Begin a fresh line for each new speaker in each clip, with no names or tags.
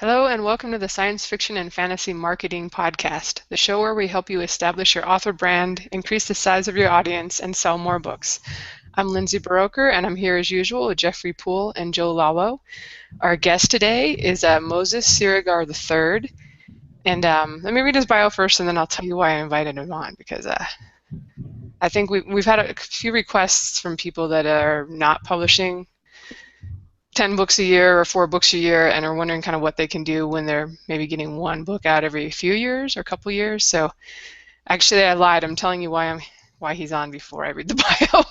Hello and welcome to the Science Fiction and Fantasy Marketing Podcast, the show where we help you establish your author brand, increase the size of your audience, and sell more books. I'm Lindsay Baroker, and I'm here as usual with Jeffrey Poole and Joe Lalo. Our guest today is Moses Siregar III, and let me read his bio first, and then I'll tell you why I invited him on, because I think we've had a few requests from people that are not publishing 10 books a year or 4 books a year and are wondering kind of what they can do when they're maybe getting one book out every few years or a couple years. So actually I lied. I'm telling you why he's on before I read the bio.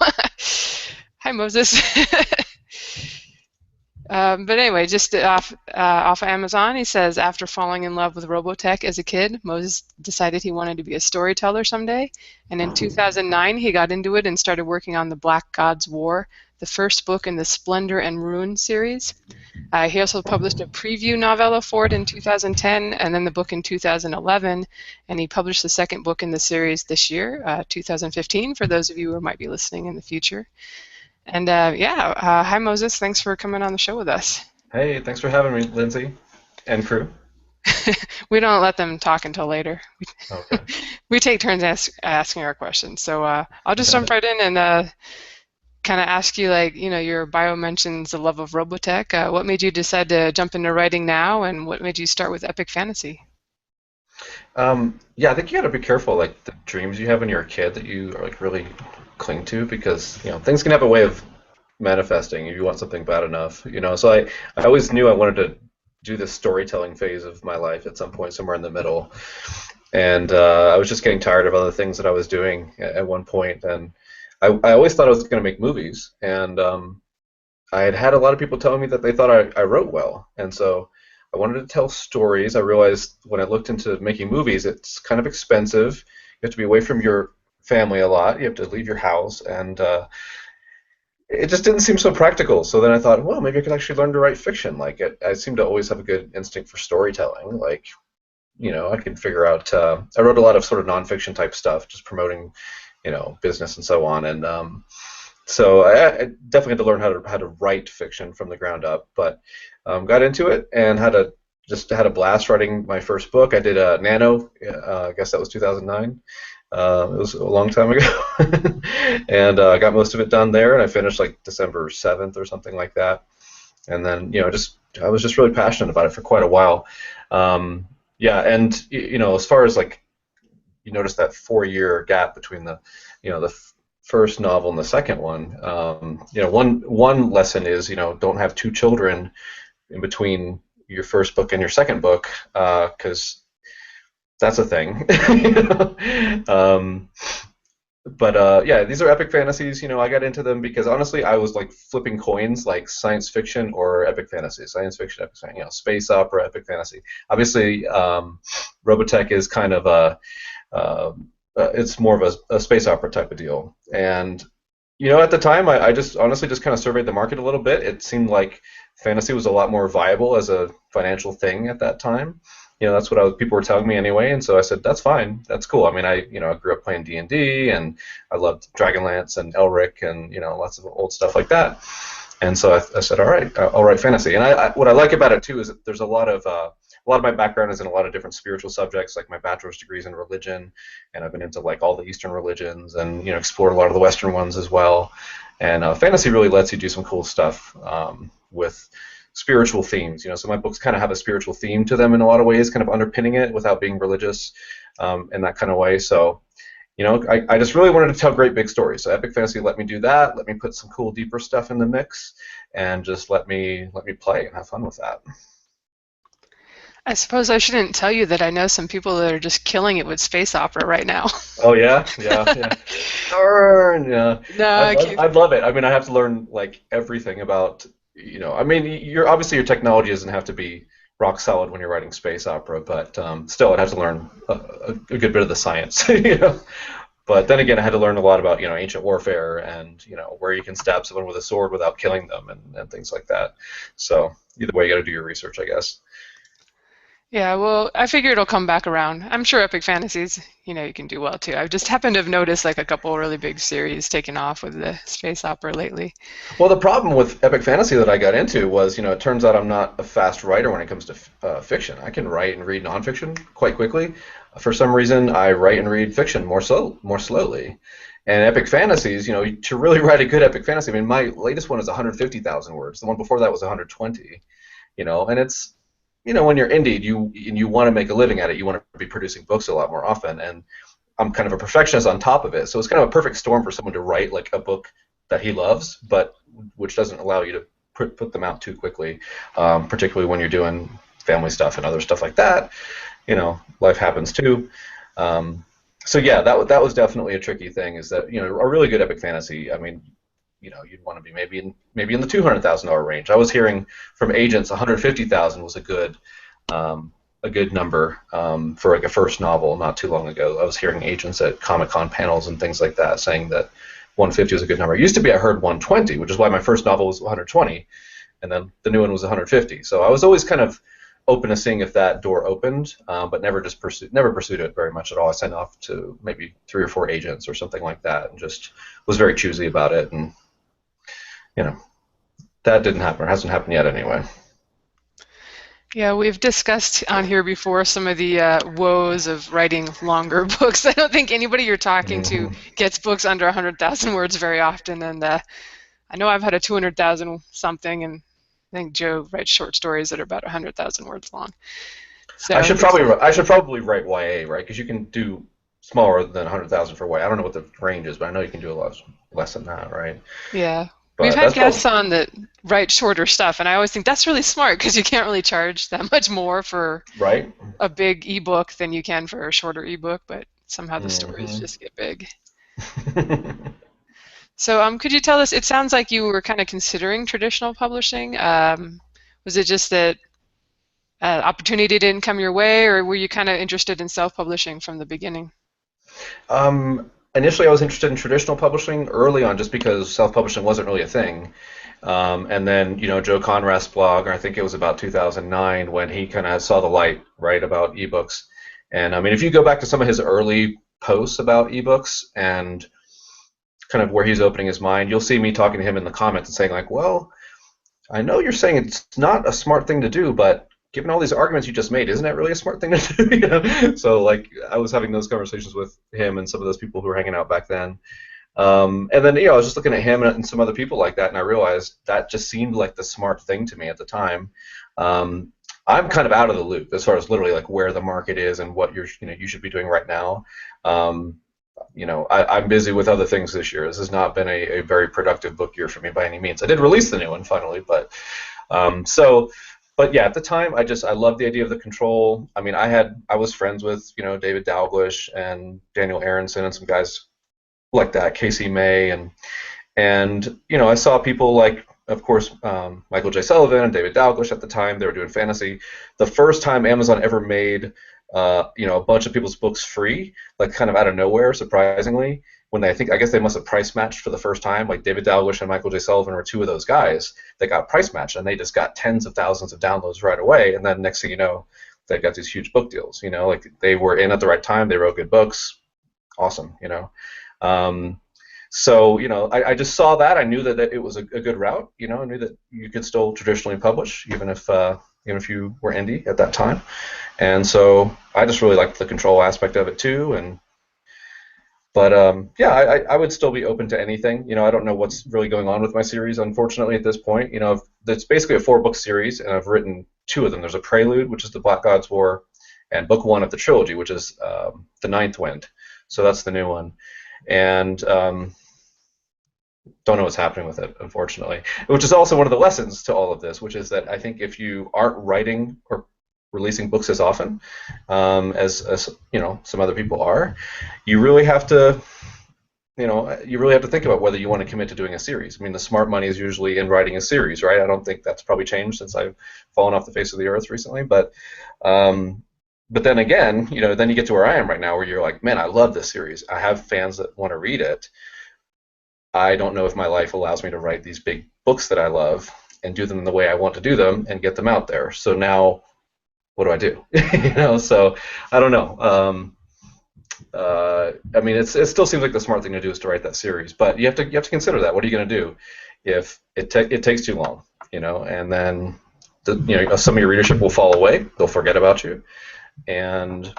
Hi, Moses. But anyway, just off of Amazon, he says, after falling in love with Robotech as a kid, Moses decided he wanted to be a storyteller someday. And in 2009, he got into it and started working on The Black God's War, the first book in the Splendor and Ruin series. He also published a preview novella for it in 2010, and then the book in 2011. And he published the second book in the series this year, 2015, for those of you who might be listening in the future. And hi Moses, thanks for coming on the show with us.
Hey, thanks for having me, Lindsay and crew.
We don't let them talk until later.
Okay.
We take turns asking our questions. So I'll just jump right in and kind of ask you, your bio mentions the love of Robotech. What made you decide to jump into writing now, and what made you start with epic fantasy?
Yeah, I think you got to be careful, like the dreams you have when you're a kid that you like really cling to, because things can have a way of manifesting if you want something bad enough. So I always knew I wanted to do this storytelling phase of my life at some point, somewhere in the middle, and I was just getting tired of other things that I was doing at one point, and I always thought I was going to make movies, and I had had a lot of people telling me that they thought I wrote well, and so I wanted to tell stories. I realized when I looked into making movies, it's kind of expensive. You have to be away from your family a lot. You have to leave your house, and it just didn't seem so practical. So then I thought, well, maybe I could actually learn to write fiction. I seem to always have a good instinct for storytelling. I could figure out. I wrote a lot of sort of nonfiction type stuff, just promoting, business and so on, and so I definitely had to learn how to write fiction from the ground up, but got into it and had a blast writing my first book. I did Nano, I guess that was 2009. It was a long time ago, and I got most of it done there, and I finished like December 7th or something like that. And then I was just really passionate about it for quite a while. Yeah, and as far as like you notice that 4-year gap between the first novel and the second one. One lesson is don't have two children in between your first book and your second book, because that's a thing. Yeah, these are epic fantasies. I got into them because honestly, I was like flipping coins, like science fiction or epic fantasy, science fiction, epic fantasy, space opera, epic fantasy. Obviously, Robotech is kind of it's more of a space opera type of deal. And at the time, I just honestly just kind of surveyed the market a little bit. It seemed like fantasy was a lot more viable as a financial thing at that time. That's what people were telling me anyway, and so I said, that's fine, that's cool. I mean, I grew up playing D&D, and I loved Dragonlance and Elric and lots of old stuff like that. And so I said, all right, I'll write fantasy. And what I like about it too is that there's a lot of my background is in a lot of different spiritual subjects. Like my bachelor's degree is in religion, and I've been into like all the Eastern religions, and explored a lot of the Western ones as well. And fantasy really lets you do some cool stuff with spiritual themes. So my books kind of have a spiritual theme to them in a lot of ways, kind of underpinning it without being religious in that kind of way. So I just really wanted to tell great big stories. So epic fantasy let me do that. Let me put some cool, deeper stuff in the mix, and just let me play and have fun with that.
I suppose I shouldn't tell you that I know some people that are just killing it with space opera right now.
Oh yeah, yeah. Darn, yeah.
No, I keep.
I'd love it. I mean, I have to learn like everything about. I mean, obviously your technology doesn't have to be rock solid when you're writing space opera, but still, I'd have to learn a good bit of the science. But then again, I had to learn a lot about ancient warfare and where you can stab someone with a sword without killing them and things like that. So either way, you got to do your research, I guess.
Yeah, well, I figure it'll come back around. I'm sure epic fantasies, you can do well too. I've just happened to have noticed like a couple really big series taking off with the space opera lately.
Well, the problem with epic fantasy that I got into was, it turns out I'm not a fast writer when it comes to fiction. I can write and read nonfiction quite quickly. For some reason, I write and read fiction more slowly. And epic fantasies, to really write a good epic fantasy, I mean, my latest one is 150,000 words. The one before that was 120. And it's, when you're indie, you want to make a living at it. You want to be producing books a lot more often, and I'm kind of a perfectionist on top of it. So it's kind of a perfect storm for someone to write like a book that he loves, but which doesn't allow you to put them out too quickly, particularly when you're doing family stuff and other stuff like that. Life happens too. So yeah, that was definitely a tricky thing. Is that a really good epic fantasy? I mean, you'd want to be maybe in the $200,000 range. I was hearing from agents 150,000 was a good number for like a first novel not too long ago. I was hearing agents at Comic-Con panels and things like that saying that 150 was a good number. It used to be I heard 120, which is why my first novel was 120, and then the new one was 150. So I was always kind of open to seeing if that door opened, but never pursued it very much at all. I sent off to maybe 3 or 4 agents or something like that, and just was very choosy about it. And you know that didn't happen, or hasn't happened yet anyway.
Yeah, we've discussed on here before some of the woes of writing longer books. I don't think anybody you're talking to
Hmm.
gets books under 100,000 words very often, and I know I've had a 200,000 something, and I think Joe writes short stories that are about 100,000 words long.
I
So
should
there's,
probably write YA, right? Because you can do smaller than 100,000 for YA. I don't know what the range is, but I know you can do a lot less than that, right?
yeah. We've
But
had
that's
guests
probably
on that write shorter stuff, and I always think that's really smart because you can't really charge that much more for
right.
a big ebook than you can for a shorter ebook, but somehow the stories
Hmm.
just get big. So, could you tell us, it sounds like you were kind of considering traditional publishing. Was it just that opportunity didn't come your way, or were you kind of interested in self-publishing from the beginning?
Initially, I was interested in traditional publishing early on, just because self-publishing wasn't really a thing. And then, Joe Conrad's blog, or I think it was about 2009, when he kind of saw the light, right, about ebooks. And I mean, if you go back to some of his early posts about ebooks and kind of where he's opening his mind, you'll see me talking to him in the comments and saying like, well, I know you're saying it's not a smart thing to do, but given all these arguments you just made, isn't that really a smart thing to do? So like I was having those conversations with him and some of those people who were hanging out back then. And then I was just looking at him and some other people like that, and I realized that just seemed like the smart thing to me at the time. Um, I'm kind of out of the loop as far as literally like where the market is and what you should be doing right now. Um, I'm busy with other things this year. This has not been a very productive book year for me by any means. I did release the new one finally, so, but yeah, at the time, I loved the idea of the control. I mean, I was friends with David Dalglish and Daniel Aronson and some guys like that, Casey May, and I saw people like, of course, Michael J. Sullivan and David Dalglish at the time. They were doing fantasy. The first time Amazon ever made a bunch of people's books free, like kind of out of nowhere, surprisingly, when I guess they must have price matched for the first time. Like David Dalglish and Michael J. Sullivan were two of those guys that got price matched, and they just got tens of thousands of downloads right away. And then next thing you know, they got these huge book deals. Like they were in at the right time. They wrote good books. Awesome. Um, so I just saw that. I knew that it was a good route. I knew that you could still traditionally publish even if you were indie at that time. And so I just really liked the control aspect of it too. But yeah, I would still be open to anything. I don't know what's really going on with my series, unfortunately, at this point. It's basically a 4-book series, and I've written 2 of them. There's a prelude, which is the Black Gods War, and book 1 of the trilogy, which is the Ninth Wind. So that's the new one. And don't know what's happening with it, unfortunately. Which is also one of the lessons to all of this, which is that I think if you aren't writing or releasing books as often as some other people are, you really have to think about whether you want to commit to doing a series. I mean, the smart money is usually in writing a series, right? I don't think that's probably changed since I've fallen off the face of the earth recently, but then again, then you get to where I am right now, where you're like, man, I love this series. I have fans that want to read it. I don't know if my life allows me to write these big books that I love and do them the way I want to do them and get them out there. So now, what do I do? So I don't know. I mean, it still seems like the smart thing to do is to write that series, but you have to consider that. What are you going to do if it takes too long? And then some of your readership will fall away. They'll forget about you, and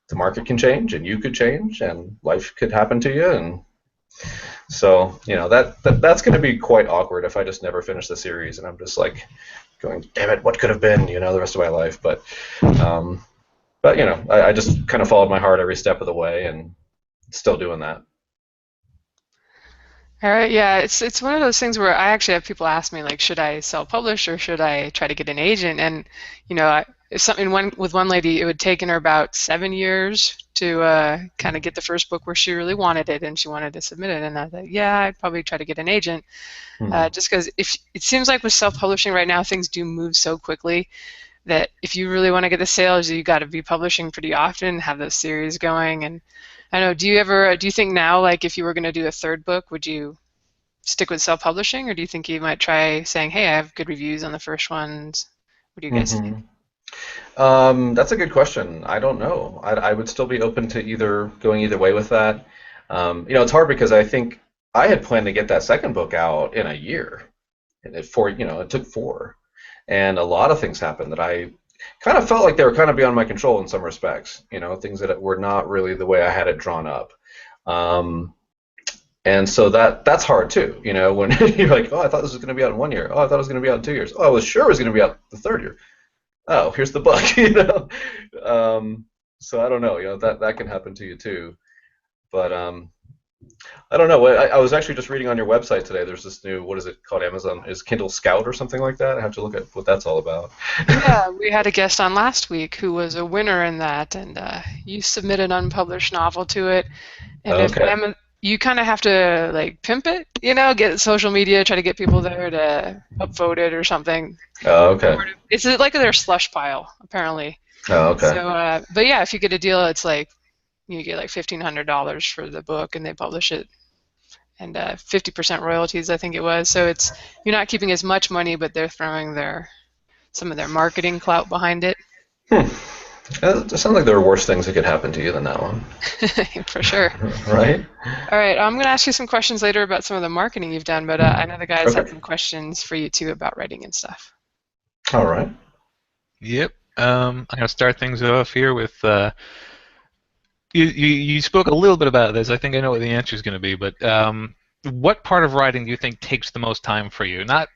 the market can change, and you could change, and life could happen to you, and so that's going to be quite awkward if I just never finish the series, and I'm just like going, damn it, what could have been, the rest of my life, um, but I just kind of followed my heart every step of the way, and still doing that.
All right, yeah, it's one of those things where I actually have people ask me like, should I self-publish or should I try to get an agent? And if something with one lady, it would taken her about 7 years to kind of get the first book where she really wanted it and she wanted to submit it. And I thought, yeah, I'd probably try to get an agent,
Hmm.
just because if it seems like with self-publishing right now, things do move so quickly that if you really want to get the sales, you got to be publishing pretty often, have those series going. And I don't know, do you think now, like if you were going to do a third book, would you stick with self-publishing, or do you think you might try saying, hey, I have good reviews on the first ones? What do you guys think?
Hmm. That's a good question. I don't know. I would still be open to going either way with that. It's hard because I think I had planned to get that second book out in a year, and it took four, and a lot of things happened that I kind of felt like they were kind of beyond my control in some respects. Things that were not really the way I had it drawn up. Um, and so that's hard too. When you're like, oh, I thought this was going to be out in 1 year. Oh, I thought it was going to be out in 2 years. Oh, I was sure it was going to be out the third year. Oh, here's the book. So I don't know. That can happen to you too. But I don't know. I was actually just reading on your website today. There's this new, what is it called? Amazon is Kindle Scout or something like that. I have to look at what that's all about.
Yeah, we had a guest on last week who was a winner in that, and you submit an unpublished novel to it, and if
Okay.
you kind of have to like pimp it, get social media, try to get people there to upvote it or something.
Okay.
It's like their slush pile, apparently.
Okay.
So, but yeah, if you get a deal, it's like you get like $1,500 for the book, and they publish it, and 50% royalties, I think it was. So you're not keeping as much money, but they're throwing some of their marketing clout behind it.
Hmm. It sounds like there are worse things that could happen to you than that one,
For sure.
right?
All right, I'm going to ask you some questions later about some of the marketing you've done, but I know the guys had
Okay.
some questions for you too about writing and stuff.
All right.
Yep. I'm going to start things off here with you spoke a little bit about this. I think I know what the answer is going to be, but what part of writing do you think takes the most time for you? Not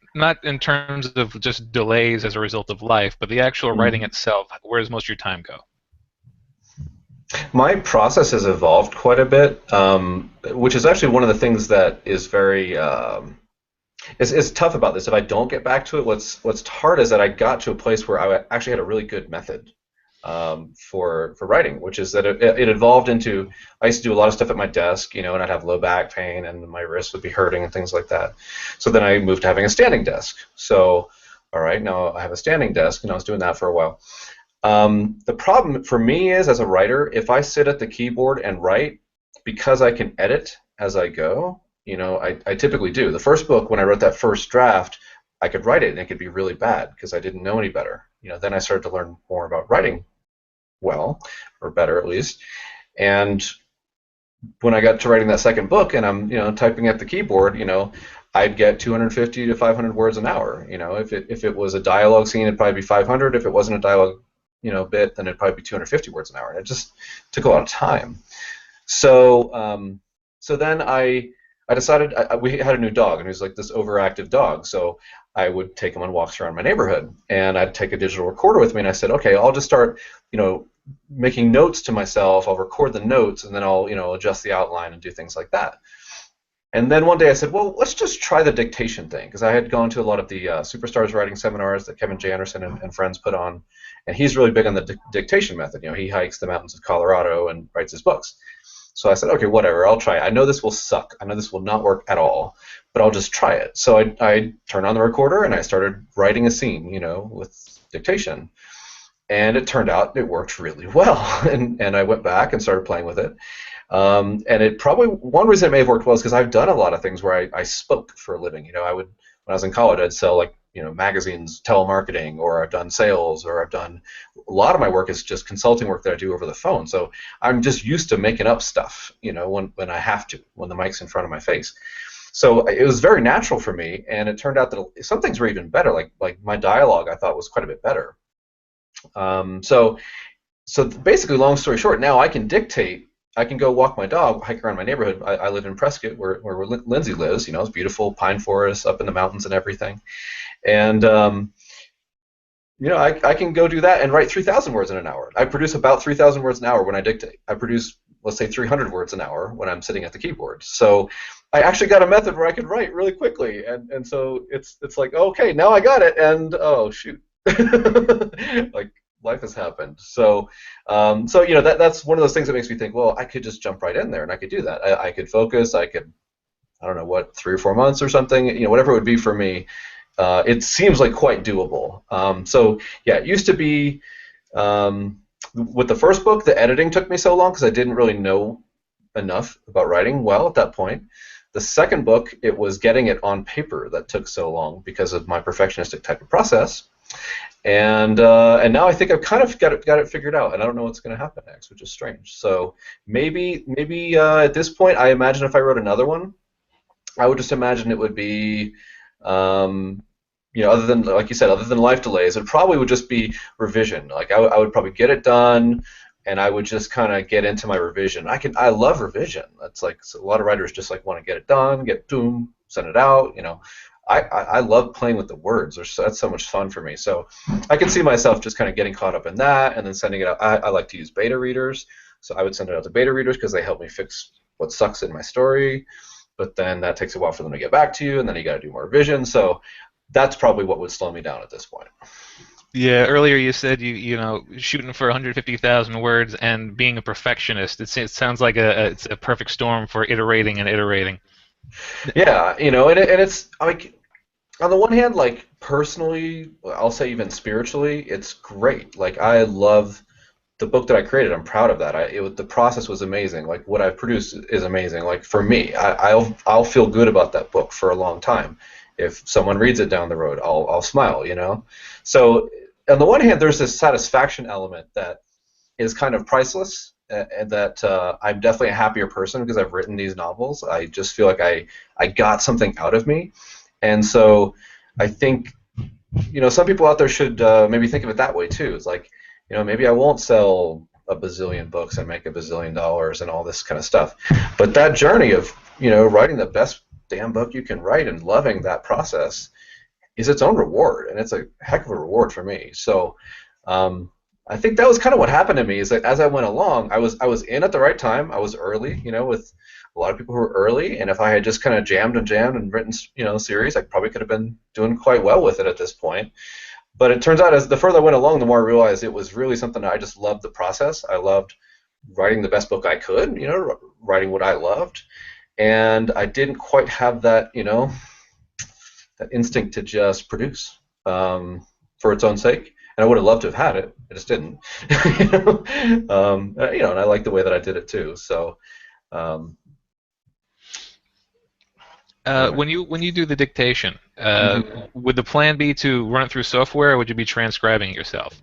in terms of just delays as a result of life, but the actual writing
Mhm.
itself. Where does most of your time go?
My process has evolved quite a bit, which is actually one of the things that is very is tough about this. If I don't get back to it, what's hard is that I got to a place where I actually had a really good method for writing, which is that it evolved into I used to do a lot of stuff at my desk, and I'd have low back pain and my wrists would be hurting and things like that. So then I moved to having a standing desk. So all right, now I have a standing desk, and I was doing that for a while. The problem for me is, as a writer, if I sit at the keyboard and write, because I can edit as I go, I typically do. The first book, when I wrote that first draft, I could write it and it could be really bad because I didn't know any better. Then I started to learn more about writing well, or better at least. And when I got to writing that second book and I'm, typing at the keyboard, I'd get 250 to 500 words an hour. If it was a dialogue scene, it'd probably be 500. If it wasn't a dialogue, bit, then it'd probably be 250 words an hour. And it just took a lot of time. So then I decided we had a new dog, and he was like this overactive dog. So I would take him on walks around my neighborhood, and I'd take a digital recorder with me, and I said, okay, I'll just start, making notes to myself. I'll record the notes, and then I'll, adjust the outline and do things like that. And then one day I said, well, let's just try the dictation thing, because I had gone to a lot of the superstars writing seminars that Kevin J. Anderson and friends put on, and he's really big on the dictation method. He hikes the mountains of Colorado and writes his books. So I said, okay, whatever, I'll try it. I know this will suck. I know this will not work at all, but I'll just try it. So I turned on the recorder and I started writing a scene, with dictation. And it turned out it worked really well. And I went back and started playing with it. And it probably, one reason it may have worked well is because I've done a lot of things where I spoke for a living. When I was in college, I'd sell like magazines, telemarketing, or I've done sales, or I've done a lot of my work is just consulting work that I do over the phone. So I'm just used to making up stuff, when I have to, when the mic's in front of my face. So it was very natural for me, and it turned out that some things were even better. Like my dialogue, I thought was quite a bit better. So basically, long story short, now I can dictate. I can go walk my dog, hike around my neighborhood. I live in Prescott, where Lindsay lives. It's beautiful pine forest up in the mountains and everything. And I can go do that and write 3,000 words in an hour. I produce about 3,000 words an hour when I dictate. I produce, let's say, 300 words an hour when I'm sitting at the keyboard. So I actually got a method where I could write really quickly, and so it's like, okay, now I got it, and oh shoot, like life has happened. So that's one of those things that makes me think, well, I could just jump right in there and I could do that. I could focus. I don't know what, 3 or 4 months or something, whatever it would be for me. It seems like quite doable. So yeah, it used to be with the first book, the editing took me so long because I didn't really know enough about writing well at that point. The second book, it was getting it on paper that took so long because of my perfectionistic type of process. And now I think I've kind of got it figured out, and I don't know what's going to happen next, which is strange. So maybe at this point, I imagine if I wrote another one, I would just imagine it would be, other than, like you said, other than life delays, it probably would just be revision. Like I would probably get it done, and I would just kind of get into my revision. I love revision. That's like, so a lot of writers just like want to get it done, boom, send it out. I love playing with the words. That's so much fun for me. So I can see myself just kind of getting caught up in that and then sending it out. I like to use beta readers, so I would send it out to beta readers because they help me fix what sucks in my story. But then that takes a while for them to get back to you, and then you got to do more revision. So that's probably what would slow me down at this point.
Yeah, earlier you said you shooting for 150,000 words and being a perfectionist. It sounds like it's a perfect storm for iterating and iterating.
Yeah, and it's like, on the one hand, like personally, I'll say even spiritually, it's great. Like I love the book that I created. I'm proud of that. The process was amazing. Like what I've produced is amazing. Like for me, I'll feel good about that book for a long time. If someone reads it down the road, I'll smile. So on the one hand, there's this satisfaction element that is kind of priceless, and that I'm definitely a happier person because I've written these novels. I just feel like I got something out of me. And so I think, some people out there should maybe think of it that way too. It's like, maybe I won't sell a bazillion books and make $1 bazillion and all this kind of stuff. But that journey of, writing the best damn book you can write and loving that process is its own reward, and it's a heck of a reward for me. So I think that was kind of what happened to me, is that as I went along, I was in at the right time. I was early, with a lot of people who were early, and if I had just kind of jammed and written, series, I probably could have been doing quite well with it at this point. But it turns out, as the further I went along, the more I realized it was really something that I just loved the process. I loved writing the best book I could, writing what I loved, and I didn't quite have that, that instinct to just produce for its own sake. And I would have loved to have had it. I just didn't. And I like the way that I did it too. So.
When you do the dictation, would the plan be to run it through software, or would you be transcribing it yourself?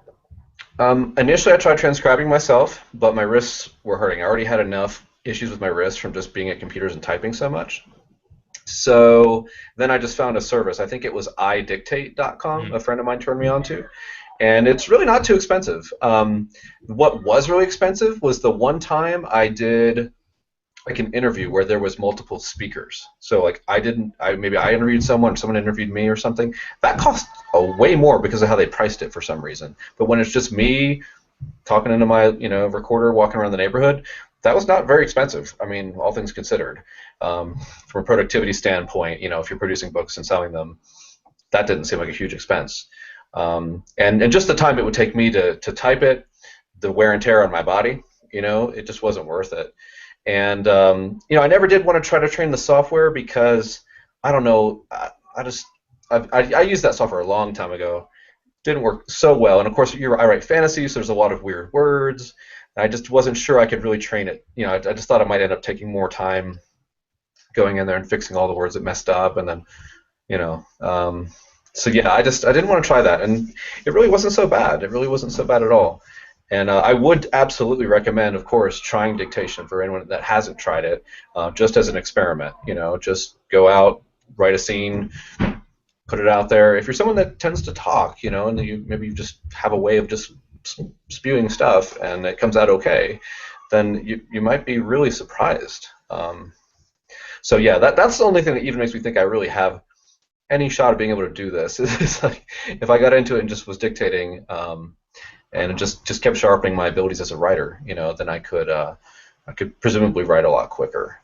Initially, I tried transcribing myself, but my wrists were hurting. I already had enough issues with my wrists from just being at computers and typing so much. So then I just found a service. I think it was idictate.com. A friend of mine turned me on to. And it's really not too expensive. What was really expensive was the one time I did like an interview where there was multiple speakers. So like maybe I interviewed someone interviewed me or something. That cost way more because of how they priced it for some reason. But when it's just me talking into my recorder, walking around the neighborhood, that was not very expensive. I mean, all things considered. From a productivity standpoint, if you're producing books and selling them, that didn't seem like a huge expense. And just the time it would take me to type it, the wear and tear on my body, it just wasn't worth it. And I never did want to try to train the software because I don't know, I used that software a long time ago. Didn't work so well, and of course I write fantasy, so there's a lot of weird words. And I just wasn't sure I could really train it. I just thought it might end up taking more time going in there and fixing all the words that messed up, and then So yeah, I didn't want to try that, and it really wasn't so bad. It really wasn't so bad at all. And I would absolutely recommend, of course, trying dictation for anyone that hasn't tried it, just as an experiment. Just go out, write a scene, put it out there. If you're someone that tends to talk, and maybe you just have a way of just spewing stuff and it comes out okay, then you might be really surprised. So yeah, that's the only thing that even makes me think I really have any shot of being able to do this. It's like if I got into it and just was dictating, and just kept sharpening my abilities as a writer, then I could presumably write a lot quicker.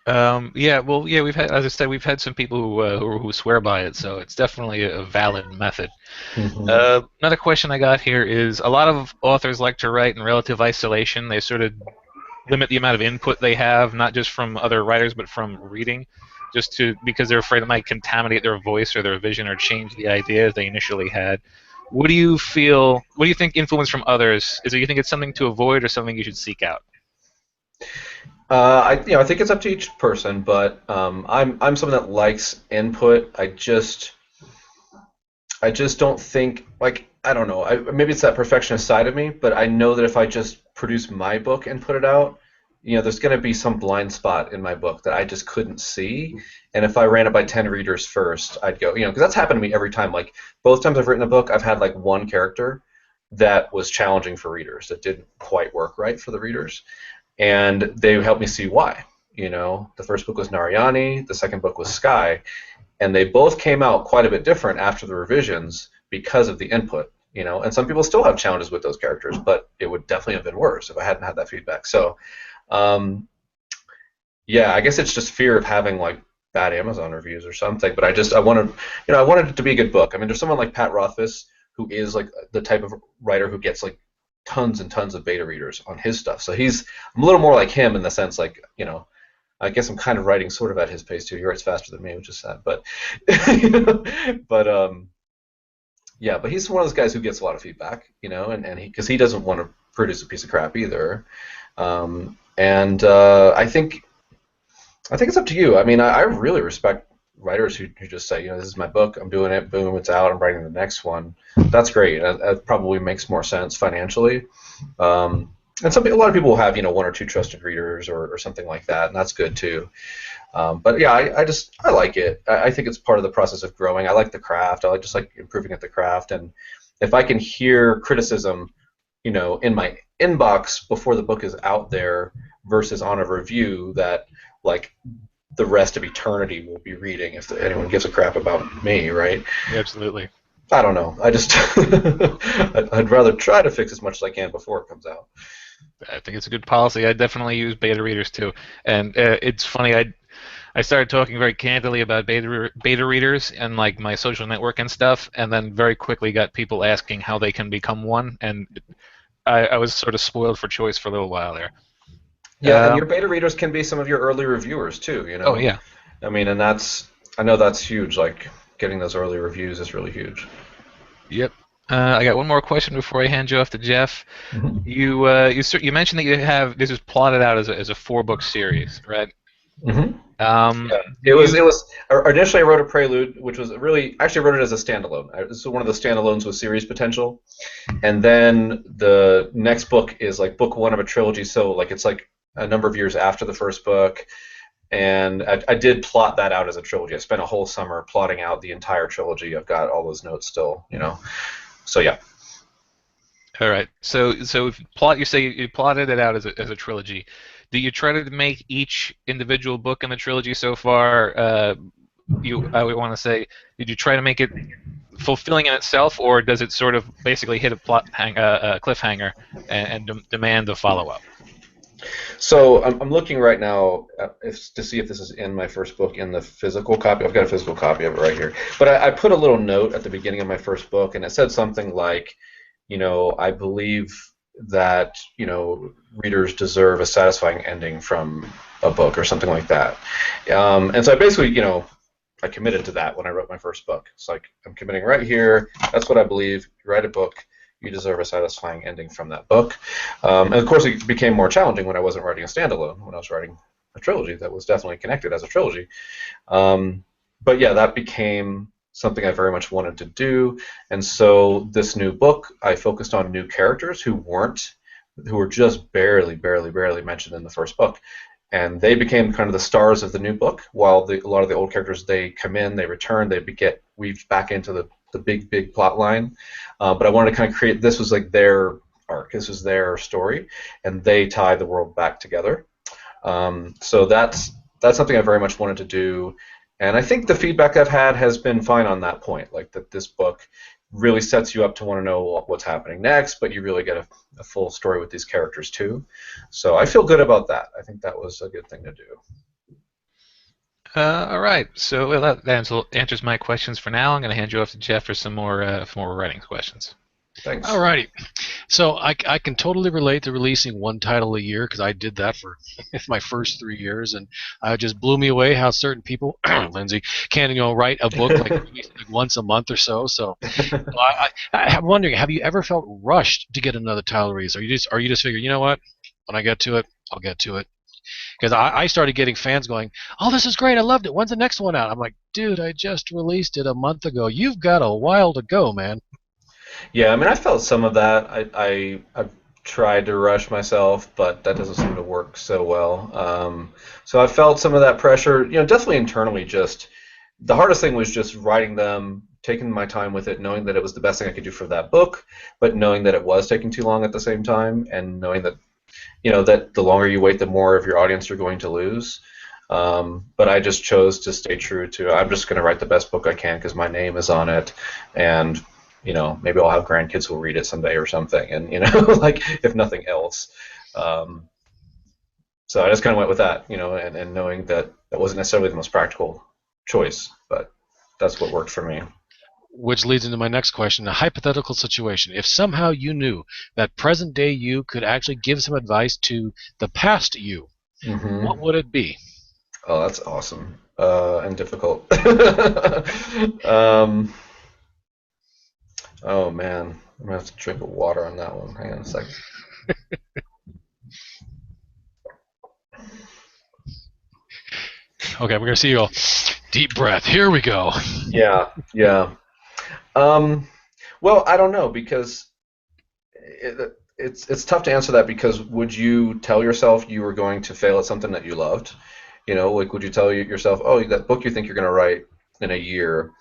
Yeah, well, yeah, we've had, as I said, we've had some people who swear by it, so it's definitely a valid method.
Mhm.
Another question I got here is a lot of authors like to write in relative isolation. They sort of limit the amount of input they have, not just from other writers, but from reading, because they're afraid it might contaminate their voice or their vision or change the ideas they initially had. What do you feel? What do you think influence from others? You think it's something to avoid or something you should seek out?
I think it's up to each person, but I'm someone that likes input. I just don't think, like, I don't know. Maybe it's that perfectionist side of me, but I know that if I just produce my book and put it out, there's going to be some blind spot in my book that I just couldn't see. And if I ran it by 10 readers first, I'd go, because that's happened to me every time. Like, both times I've written a book, I've had like one character that was challenging for readers, that didn't quite work right for the readers. And they helped me see why. The first book was Narayani, the second book was Sky, and they both came out quite a bit different after the revisions because of the input. And some people still have challenges with those characters, but it would definitely have been worse if I hadn't had that feedback. So, um, yeah, I guess it's just fear of having like bad Amazon reviews or something. But I wanted it to be a good book. I mean, there's someone like Pat Rothfuss who is like the type of writer who gets like tons and tons of beta readers on his stuff. So I'm a little more like him in the sense like, I guess I'm kind of writing sort of at his pace too. He writes faster than me, which is sad. But but yeah, but he's one of those guys who gets a lot of feedback, and because he doesn't want to produce a piece of crap either. And I think it's up to you. I mean, I really respect writers who just say, this is my book, I'm doing it, boom, it's out, I'm writing the next one. That's great. That probably makes more sense financially. And a lot of people will have, one or two trusted readers or something like that, and that's good too. But yeah, I like it. I think it's part of the process of growing. I like the craft. I just like improving at the craft. And if I can hear criticism, in my inbox before the book is out there versus on a review that like the rest of eternity will be reading if anyone gives a crap about me, right?
Yeah, absolutely.
I don't know. I just I'd rather try to fix as much as I can before it comes out.
I think it's a good policy. I definitely use beta readers too, and it's funny. I started talking very candidly about beta readers and like my social network and stuff, and then very quickly got people asking how they can become one, and I was sort of spoiled for choice for a little while there.
Yeah, and your beta readers can be some of your early reviewers too.
Oh yeah.
I mean, and I know that's huge. Like getting those early reviews is really huge.
Yep. I got one more question before I hand you off to Jeff.
Mm-hmm.
You mentioned that this is plotted out as a 4-book series, right?
Mm-hmm.
Um,
Yeah. It was initially I wrote a prelude, which was actually I wrote it as a standalone. This is one of the standalones with series potential, and then the next book is like book one of a trilogy. So like it's like a number of years after the first book, and I did plot that out as a trilogy. I spent a whole summer plotting out the entire trilogy. I've got all those notes still, So yeah.
all right. So if you say you plotted it out as a trilogy. Do you try to make each individual book in the trilogy so far? I would want to say, did you try to make it fulfilling in itself, or does it sort of basically hit a cliffhanger and demand a follow-up?
So I'm looking right now to see if this is in my first book in the physical copy. I've got a physical copy of it right here. But I put a little note at the beginning of my first book, and it said something like, I believe that, readers deserve a satisfying ending from a book or something like that. And so I basically, I committed to that when I wrote my first book. It's like, I'm committing right here. That's what I believe. You write a book. You deserve a satisfying ending from that book. And of course, it became more challenging when I wasn't writing a standalone, when I was writing a trilogy that was definitely connected as a trilogy. but yeah, that became something I very much wanted to do. And so this new book, I focused on new characters who were just barely mentioned in the first book. And they became kind of the stars of the new book, while a lot of the old characters, they come in, they return, they get weaved back into the big plot line. But I wanted to kind of create, this was like their arc, this was their story, and they tie the world back together. So that's something I very much wanted to do, and I think the feedback I've had has been fine on that point. Like that, this book really sets you up to want to know what's happening next, but you really get a full story with these characters too. So I feel good about that. I think that was a good thing to do.
All right, so well, that answers my questions for now. I'm going to hand you off to Jeff for some more writing questions.
Thanks.
Alrighty. So I can totally relate to releasing one title a year, because I did that for my first 3 years, and it just blew me away how certain people, Lindsay, can write a book like once a month or so. So I'm wondering, have you ever felt rushed to get another title release? Are you just figuring, you know what, when I get to it, I'll get to it? Because I started getting fans going, oh, this is great, I loved it, when's the next one out? I'm like, dude, I just released it a month ago. You've got a while to go, man.
Yeah, I mean, I felt some of that. I've tried to rush myself, but that doesn't seem to work so well. So I felt some of that pressure, definitely internally. Just the hardest thing was just writing them, taking my time with it, knowing that it was the best thing I could do for that book, but knowing that it was taking too long at the same time, and knowing that, that the longer you wait, the more of your audience you're going to lose. But I just chose to stay true to, I'm just going to write the best book I can because my name is on it, and maybe I'll have grandkids who will read it someday or something, and like if nothing else. So I just kind of went with that, and knowing that that wasn't necessarily the most practical choice, but that's what worked for me.
Which leads into my next question, a hypothetical situation. If somehow you knew that present day you could actually give some advice to the past you, what would it be?
Oh, that's awesome and difficult. Oh man, I'm gonna have to drink water on that one. Hang on a second.
Okay, we're gonna see you all. Deep breath. Here we go.
Yeah. Well, I don't know, because it's tough to answer that, because would you tell yourself you were going to fail at something that you loved? Like would you tell yourself, oh, that book you think you're going to write in a year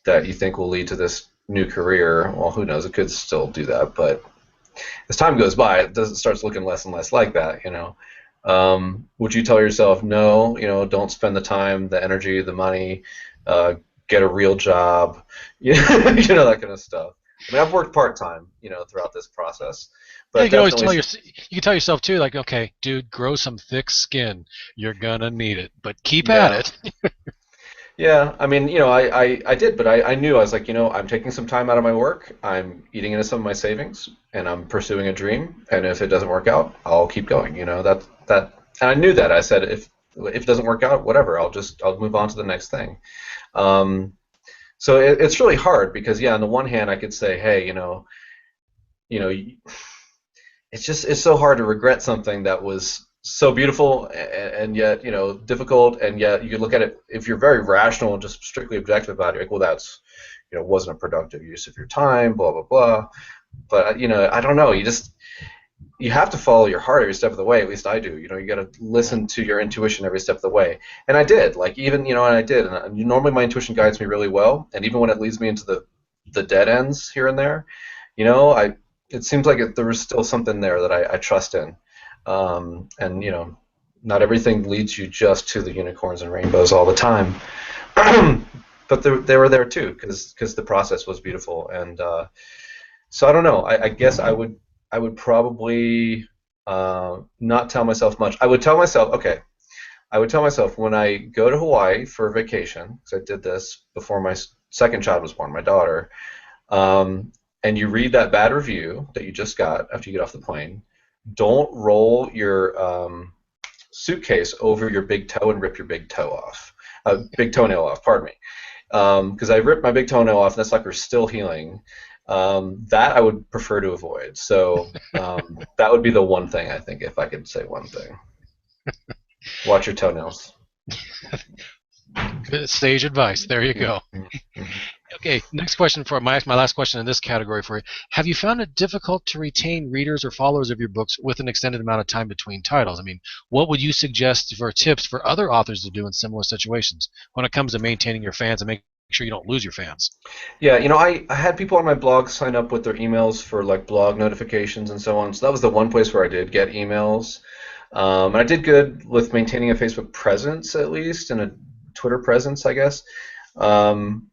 that you think will lead to this new career? Well, who knows? It could still do that, but as time goes by, it starts looking less and less like that. Would you tell yourself, no, don't spend the time, the energy, the money, get a real job, that kind of stuff. I mean, I've worked part-time, throughout this process. But
yeah, you can always tell yourself too, like, okay, dude, grow some thick skin. You're gonna need it, but keep at it.
Yeah, I mean, I did, but I knew, I was like, I'm taking some time out of my work, I'm eating into some of my savings, and I'm pursuing a dream, and if it doesn't work out, I'll keep going, that, and I knew that. I said, if it doesn't work out, whatever, I'll move on to the next thing. So it's really hard, because, yeah, on the one hand, I could say, hey, it's so hard to regret something that was so beautiful and yet difficult, and yet you could look at it, if you're very rational and just strictly objective about it, like, well, that's wasn't a productive use of your time, blah blah blah. But I don't know, you have to follow your heart every step of the way. At least I do. You got to listen to your intuition every step of the way, and I did. Like, even and I did. And normally my intuition guides me really well, and even when it leads me into the dead ends here and there, it seems like there was still something there that I trust in. And not everything leads you just to the unicorns and rainbows all the time, but they were there too, because the process was beautiful. And so I don't know. I guess I would probably not tell myself much. I would tell myself when I go to Hawaii for vacation, because I did this before my second child was born, my daughter, and you read that bad review that you just got after you get off the plane, don't roll your suitcase over your big toe and rip your big toenail off, pardon me. Because I ripped my big toenail off, and that sucker's still healing. That I would prefer to avoid. So that would be the one thing, I think, if I could say one thing. Watch your toenails.
Good sage advice. There you go.
Mhm.
Okay, next question for my last question in this category for you. Have you found it difficult to retain readers or followers of your books with an extended amount of time between titles? I mean, what would you suggest for tips for other authors to do in similar situations when it comes to maintaining your fans and making sure you don't lose your fans?
Yeah, I had people on my blog sign up with their emails for like blog notifications and so on. So that was the one place where I did get emails. And I did good with maintaining a Facebook presence at least and a Twitter presence, I guess. Um,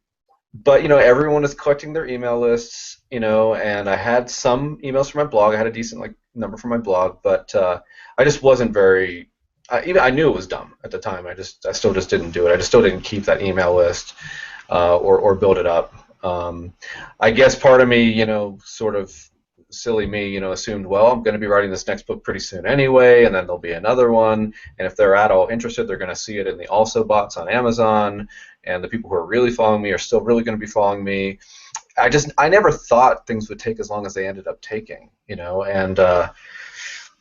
but everyone is collecting their email lists, and I had some emails for my blog. I had a decent like number for my blog, but I just wasn't very. I knew it was dumb at the time. I still just didn't do it. I just still didn't keep that email list or build it up. I guess part of me, sort of silly me, assumed, well, I'm going to be writing this next book pretty soon anyway, and then there'll be another one. And if they're at all interested, they're going to see it in the also bots on Amazon. And the people who are really following me are still really going to be following me. I never thought things would take as long as they ended up taking, And the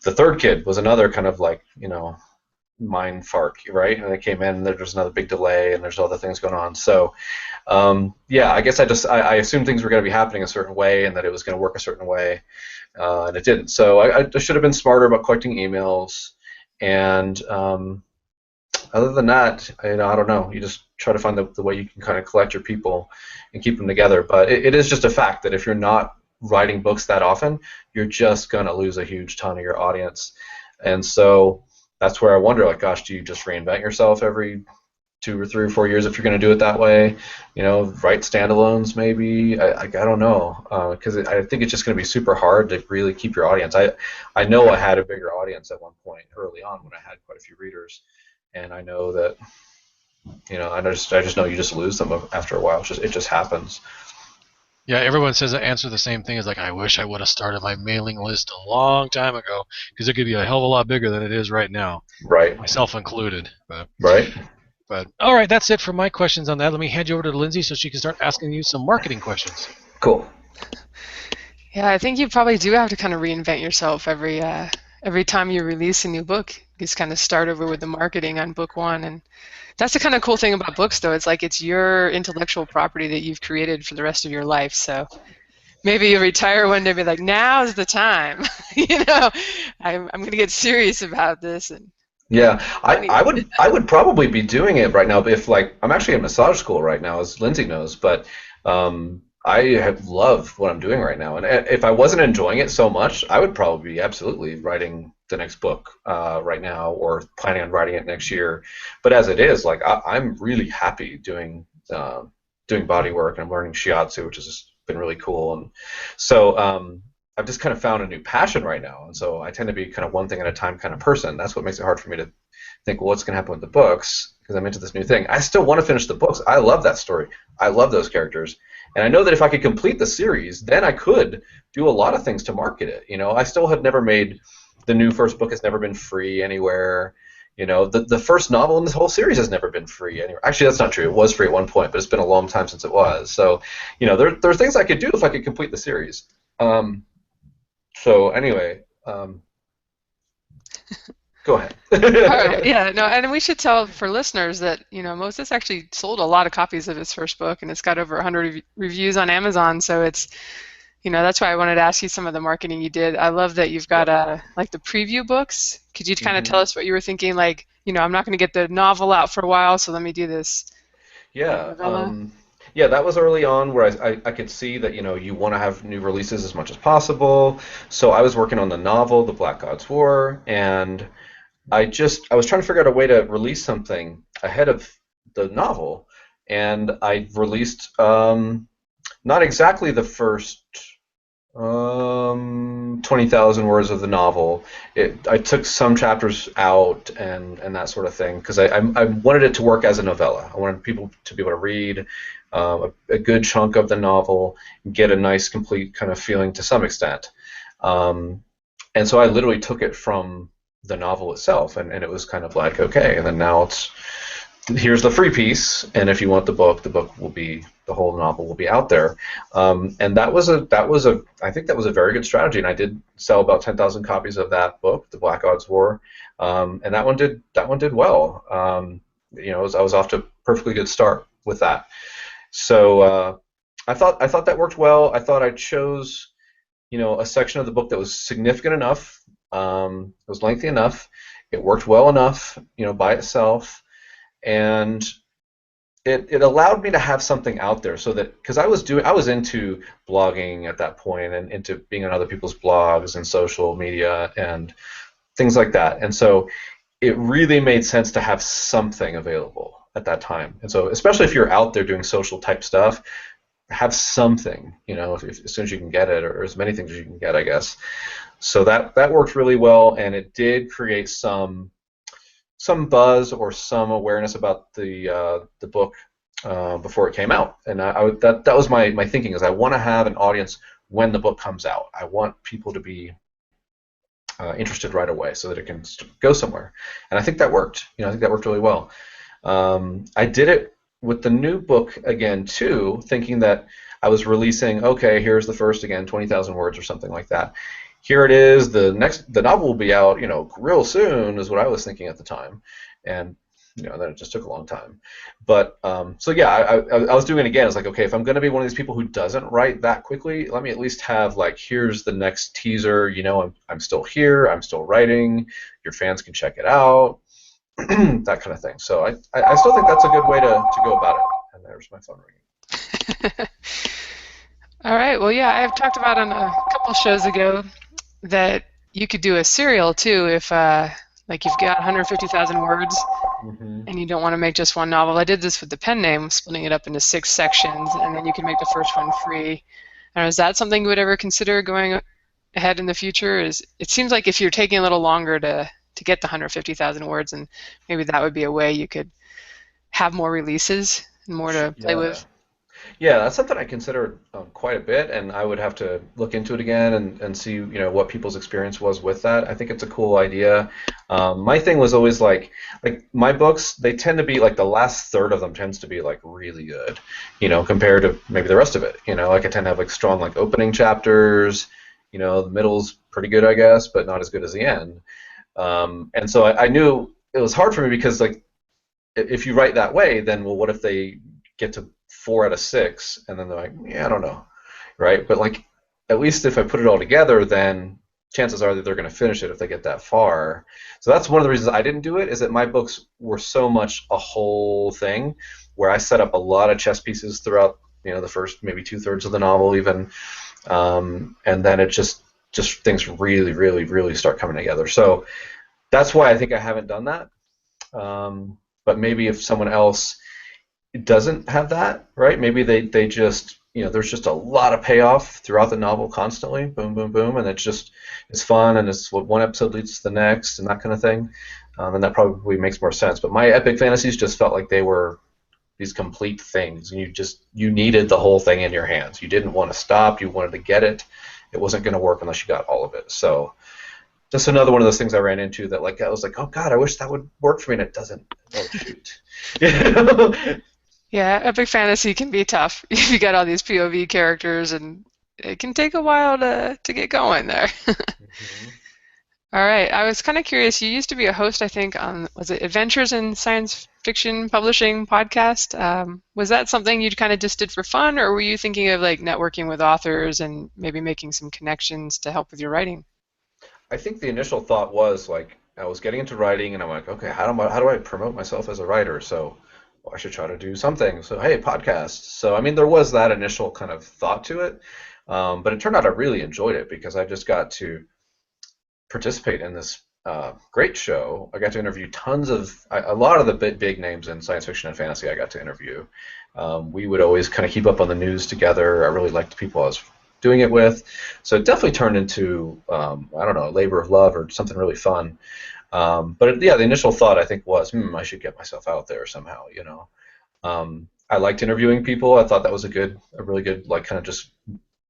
third kid was another kind of like, mind fart, right? And they came in, and there's another big delay, and there's other things going on. So, yeah, I guess I assumed things were going to be happening a certain way, and that it was going to work a certain way, and it didn't. So I should have been smarter about collecting emails, and other than that, I don't know. You just try to find the way you can kind of collect your people and keep them together. But it is just a fact that if you're not writing books that often, you're just going to lose a huge ton of your audience, and so that's where I wonder, like, gosh, do you just reinvent yourself every 2 or 3 or 4 years if you're going to do it that way? Write standalones maybe. I don't know, because I think it's just going to be super hard to really keep your audience. I know I had a bigger audience at one point early on when I had quite a few readers, and I know that I just know you just lose them after a while. It just happens.
Yeah, everyone says the answer the same thing. Is like, I wish I would have started my mailing list a long time ago because it could be a hell of a lot bigger than it is right now.
Right.
Myself included.
Right.
But all right, that's it for my questions on that. Let me hand you over to Lindsay so she can start asking you some marketing questions.
Cool.
Yeah, I think you probably do have to kind of reinvent yourself every time you release a new book. You just kind of start over with the marketing on book one, and that's the kind of cool thing about books, though. It's like it's your intellectual property that you've created for the rest of your life. So maybe you retire one day and be like, now's the time. I'm going to get serious about this. And
yeah, I would probably be doing it right now if like I'm actually in massage school right now, as Lindsay knows, but I love what I'm doing right now, and if I wasn't enjoying it so much, I would probably be absolutely writing the next book right now, or planning on writing it next year. But as it is, like I'm really happy doing body work, and I'm learning shiatsu, which has been really cool, and so I've just kind of found a new passion right now, and so I tend to be kind of one thing at a time kind of person. That's what makes it hard for me to think, well, what's going to happen with the books, because I'm into this new thing. I still want to finish the books. I love that story. I love those characters. And I know that if I could complete the series, then I could do a lot of things to market it. I still had never made, the new first book has never been free anywhere. The first novel in this whole series has never been free anywhere. Actually, that's not true. It was free at one point, but it's been a long time since it was. So, there are things I could do if I could complete the series. So anyway, go ahead.
all right, yeah, no, and we should tell for listeners that Moses actually sold a lot of copies of his first book, and it's got over 100 reviews on Amazon. So it's, that's why I wanted to ask you some of the marketing you did. I love that you've got like the preview books. Could you kind of tell us what you were thinking? Like, I'm not going to get the novel out for a while, so let me do this.
Yeah. Yeah, that was early on where I could see that you want to have new releases as much as possible. So I was working on the novel, The Black God's War, and I was trying to figure out a way to release something ahead of the novel, and I released not exactly the first 20,000 words of the novel. I took some chapters out and that sort of thing, because I wanted it to work as a novella. I wanted people to be able to read a good chunk of the novel, get a nice, complete kind of feeling to some extent. And so I literally took it from the novel itself, and it was kind of like, okay, and then now here's the free piece, and if you want the book will be, the whole novel will be out there. And I think that was a very good strategy, and I did sell about 10,000 copies of that book, The Black God's War, and that one did well. I was off to a perfectly good start with that. So I thought that worked well. I thought I chose a section of the book that was significant enough. It was lengthy enough. It worked well enough, by itself, and it allowed me to have something out there, so that because I was into blogging at that point and into being on other people's blogs and social media and things like that, and so it really made sense to have something available at that time. And so, especially if you're out there doing social type stuff, have something, as soon as you can get it, or as many things as you can get, I guess. So that worked really well, and it did create some buzz or some awareness about the book before it came out. And that was my thinking, is I want to have an audience when the book comes out. I want people to be interested right away so that it can go somewhere. And I think that worked. I think that worked really well. I did it with the new book again too, thinking that I was releasing, okay, here's the first, again, 20,000 words or something like that. Here it is. The novel will be out, real soon, is what I was thinking at the time, and then it just took a long time. But so yeah, I was doing it again. It's like, okay, if I'm going to be one of these people who doesn't write that quickly, let me at least have, like, here's the next teaser. I'm still here. I'm still writing. Your fans can check it out. That kind of thing. So I still think that's a good way to go about it. And there's my phone ringing.
All right. Well, yeah, I've talked about on a couple shows ago that you could do a serial too if like you've got 150,000 words and you don't want to make just one novel. I did this with the pen name, splitting it up into 6 sections, and then you can make the first one free. And is that something you would ever consider going ahead in the future? It seems like if you're taking a little longer to get the 150,000 words, and maybe that would be a way you could have more releases and more to play with.
Yeah, that's something I consider quite a bit, and I would have to look into it again and see what people's experience was with that. I think it's a cool idea. My thing was always like my books, they tend to be like the last third of them tends to be like really good, compared to maybe the rest of it. Like I tend to have like strong like opening chapters. The middle's pretty good, I guess, but not as good as the end. And so I knew it was hard for me because, like, if you write that way, then, well, what if they get to 4 out of 6 and then they're like, yeah, I don't know, right? But like, at least if I put it all together, then chances are that they're going to finish it if they get that far. So that's one of the reasons I didn't do it, is that my books were so much a whole thing, where I set up a lot of chess pieces throughout, the first maybe 2/3 of the novel even, and then it just things really, really, really start coming together. So that's why I think I haven't done that. But maybe if someone else doesn't have that, right? Maybe they just, there's just a lot of payoff throughout the novel constantly, boom, boom, boom, and it's fun, and it's what one episode leads to the next, and that kind of thing. And that probably makes more sense. But my epic fantasies just felt like they were these complete things, and you needed the whole thing in your hands. You didn't want to stop. You wanted to get it. It wasn't going to work unless you got all of it. So just another one of those things I ran into that, like, I was like, oh God, I wish that would work for me, and it doesn't. Oh shoot.
Yeah, epic fantasy can be tough. You got all these POV characters, and it can take a while to get going there. All right, I was kind of curious. You used to be a host, I think, on, was it Adventures in Science Fiction Publishing podcast? Was that something you kind of just did for fun, or were you thinking of like networking with authors and maybe making some connections to help with your writing?
I think the initial thought was, like, I was getting into writing, and I'm like, okay, how do I promote myself as a writer? So, well, I should try to do something. So, hey, podcasts. So, I mean, there was that initial kind of thought to it, but it turned out I really enjoyed it because I just got to participate in this great show. I got to interview a lot of the big names in science fiction and fantasy. I got to interview. We would always kind of keep up on the news together. I really liked the people I was doing it with, so it definitely turned into I don't know, a labor of love or something really fun. But the initial thought, I think, was, I should get myself out there somehow. I liked interviewing people. I thought that was a really good, like, kind of just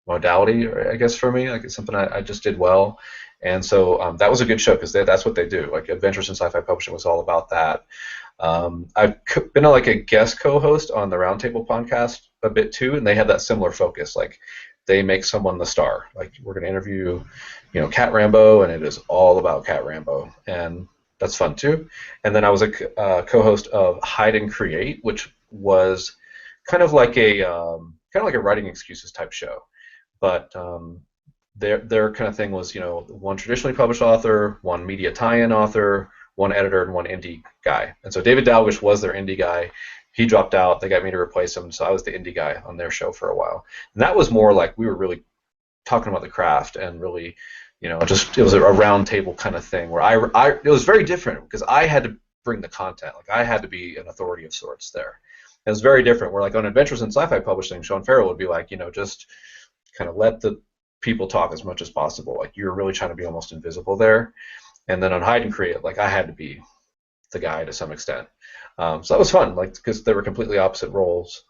modality, I guess, for me. Like, it's something I just did well. And so that was a good show because that's what they do. Like, Adventures in Sci-Fi Publishing was all about that. I've been like a guest co-host on the Roundtable podcast a bit too, and they have that similar focus. Like, they make someone the star. Like, we're going to interview, Cat Rambo, and it is all about Cat Rambo. And that's fun too. And then I was a co-host of Hide and Create, which was kind of like a writing excuses type show. But their kind of thing was, one traditionally published author, one media tie-in author, one editor, and one indie guy. And so David Dalglish was their indie guy. He dropped out. They got me to replace him, so I was the indie guy on their show for a while. And that was more like we were really talking about the craft and really, just it was a round table kind of thing where it was very different because I had to bring the content. Like I had to be an authority of sorts there. It was very different. Where like on Adventures in Sci-Fi Publishing, Sean Farrell would be like, just kind of let the people talk as much as possible. Like you're really trying to be almost invisible there. And then on Hide and Create, like I had to be the guy to some extent. So that was fun, like because they were completely opposite roles.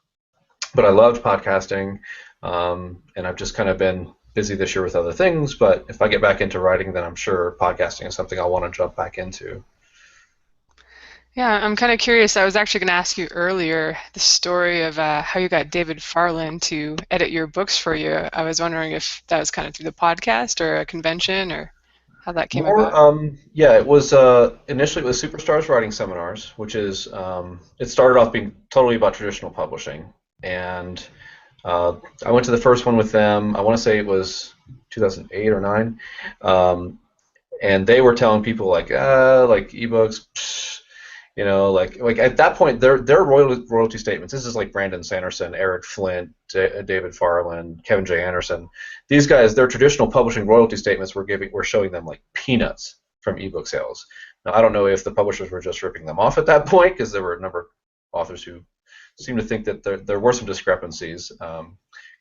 But I loved podcasting, and I've just kind of been busy this year with other things. But if I get back into writing, then I'm sure podcasting is something I'll want to jump back into.
Yeah, I'm kind of curious. I was actually going to ask you earlier the story of how you got David Farland to edit your books for you. I was wondering if that was kind of through the podcast or a convention or how that came about.
Yeah, it was initially it was Superstars Writing Seminars, which is it started off being totally about traditional publishing, and I went to the first one with them. I want to say it was 2008 or 9, and they were telling people like ebooks. Psh, like at that point, their royalty statements. This is like Brandon Sanderson, Eric Flint, David Farland, Kevin J. Anderson. These guys, their traditional publishing royalty statements were showing them like peanuts from ebook sales. Now, I don't know if the publishers were just ripping them off at that point because there were a number of authors who seemed to think that there were some discrepancies.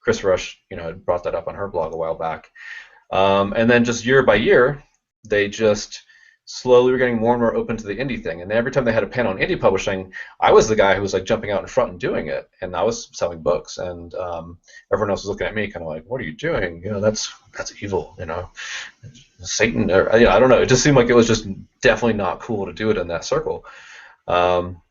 Chris Rush, had brought that up on her blog a while back, and then just year by year, they just slowly were getting more and more open to the indie thing. And every time they had a panel on indie publishing, I was the guy who was like jumping out in front and doing it. And I was selling books, and everyone else was looking at me kind of like, "What are you doing? That's evil. Satan." Or I don't know. It just seemed like it was just definitely not cool to do it in that circle.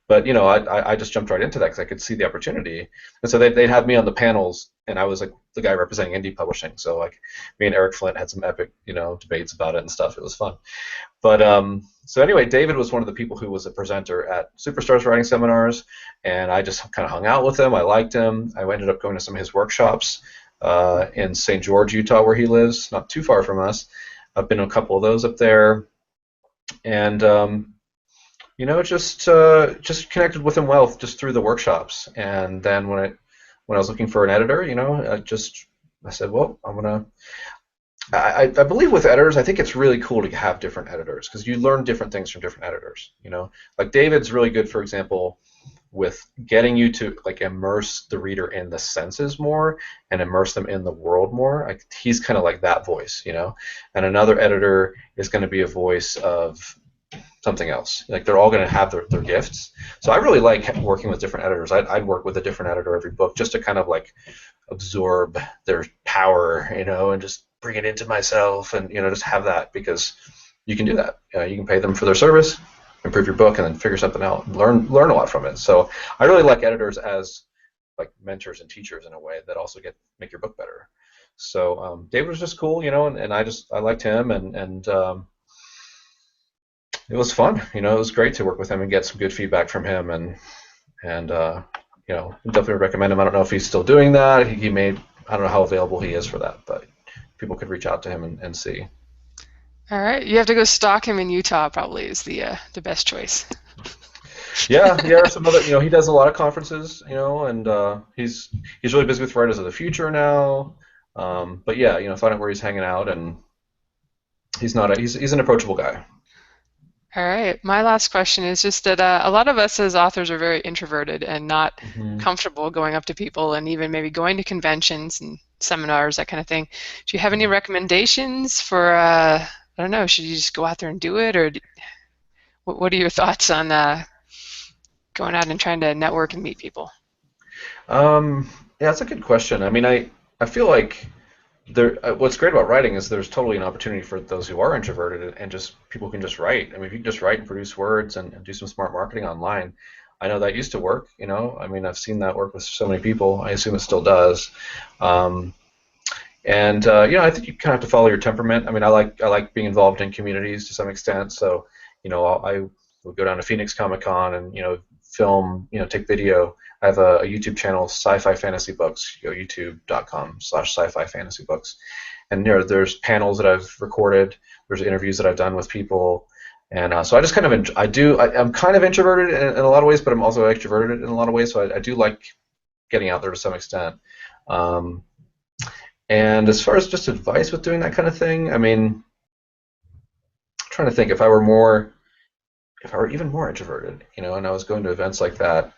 But I just jumped right into that because I could see the opportunity, and so they'd have me on the panels, and I was like the guy representing indie publishing. So like me and Eric Flint had some epic debates about it and stuff. It was fun. But so anyway, David was one of the people who was a presenter at Superstars Writing Seminars, and I just kind of hung out with him. I liked him. I ended up going to some of his workshops in St. George, Utah, where he lives, not too far from us. I've been to a couple of those up there, and just connected with him well just through the workshops. And then when I was looking for an editor, I said, well, I believe with editors, I think it's really cool to have different editors because you learn different things from different editors. Like David's really good, for example, with getting you to like immerse the reader in the senses more and immerse them in the world more. Like he's kind of like that voice, And another editor is going to be a voice of something else. Like they're all going to have their gifts. So I really like working with different editors. I'd work with a different editor every book just to kind of like absorb their power, and just bring it into myself and just have that, because you can do that. You can pay them for their service, improve your book, and then figure something out and learn a lot from it. So I really like editors as like mentors and teachers in a way that also make your book better. So David was just cool, and I liked him, and it was fun. It was great to work with him and get some good feedback from him, and definitely recommend him. I don't know if he's still doing that. I don't know how available he is for that, but people could reach out to him and see.
All right, you have to go stalk him in Utah. Probably is the best choice.
Yeah, or some other. He does a lot of conferences. And he's really busy with Writers of the Future now. But yeah, find out where he's hanging out, and he's an approachable guy.
All right. My last question is just that a lot of us as authors are very introverted and not comfortable going up to people and even maybe going to conventions and seminars, that kind of thing. Do you have any recommendations for, I don't know, should you just go out there and do it? Or what are your thoughts on going out and trying to network and meet people?
Yeah, that's a good question. I mean, I feel like what's great about writing is there's totally an opportunity for those who are introverted and just people can just write. I mean, if you can just write and produce words and do some smart marketing online, I know that used to work. I mean, I've seen that work with so many people. I assume it still does. I think you kind of have to follow your temperament. I mean, I like being involved in communities to some extent. So, I would go down to Phoenix Comic Con and film, take video. I have a YouTube channel, Sci-Fi Fantasy Books, youtube.com/sci-fi fantasy books, and there's panels that I've recorded, there's interviews that I've done with people, and so I just kind of I'm kind of introverted in a lot of ways, but I'm also extroverted in a lot of ways, so I do like getting out there to some extent. And as far as just advice with doing that kind of thing, I mean, I'm trying to think if I were even more introverted, and I was going to events like that.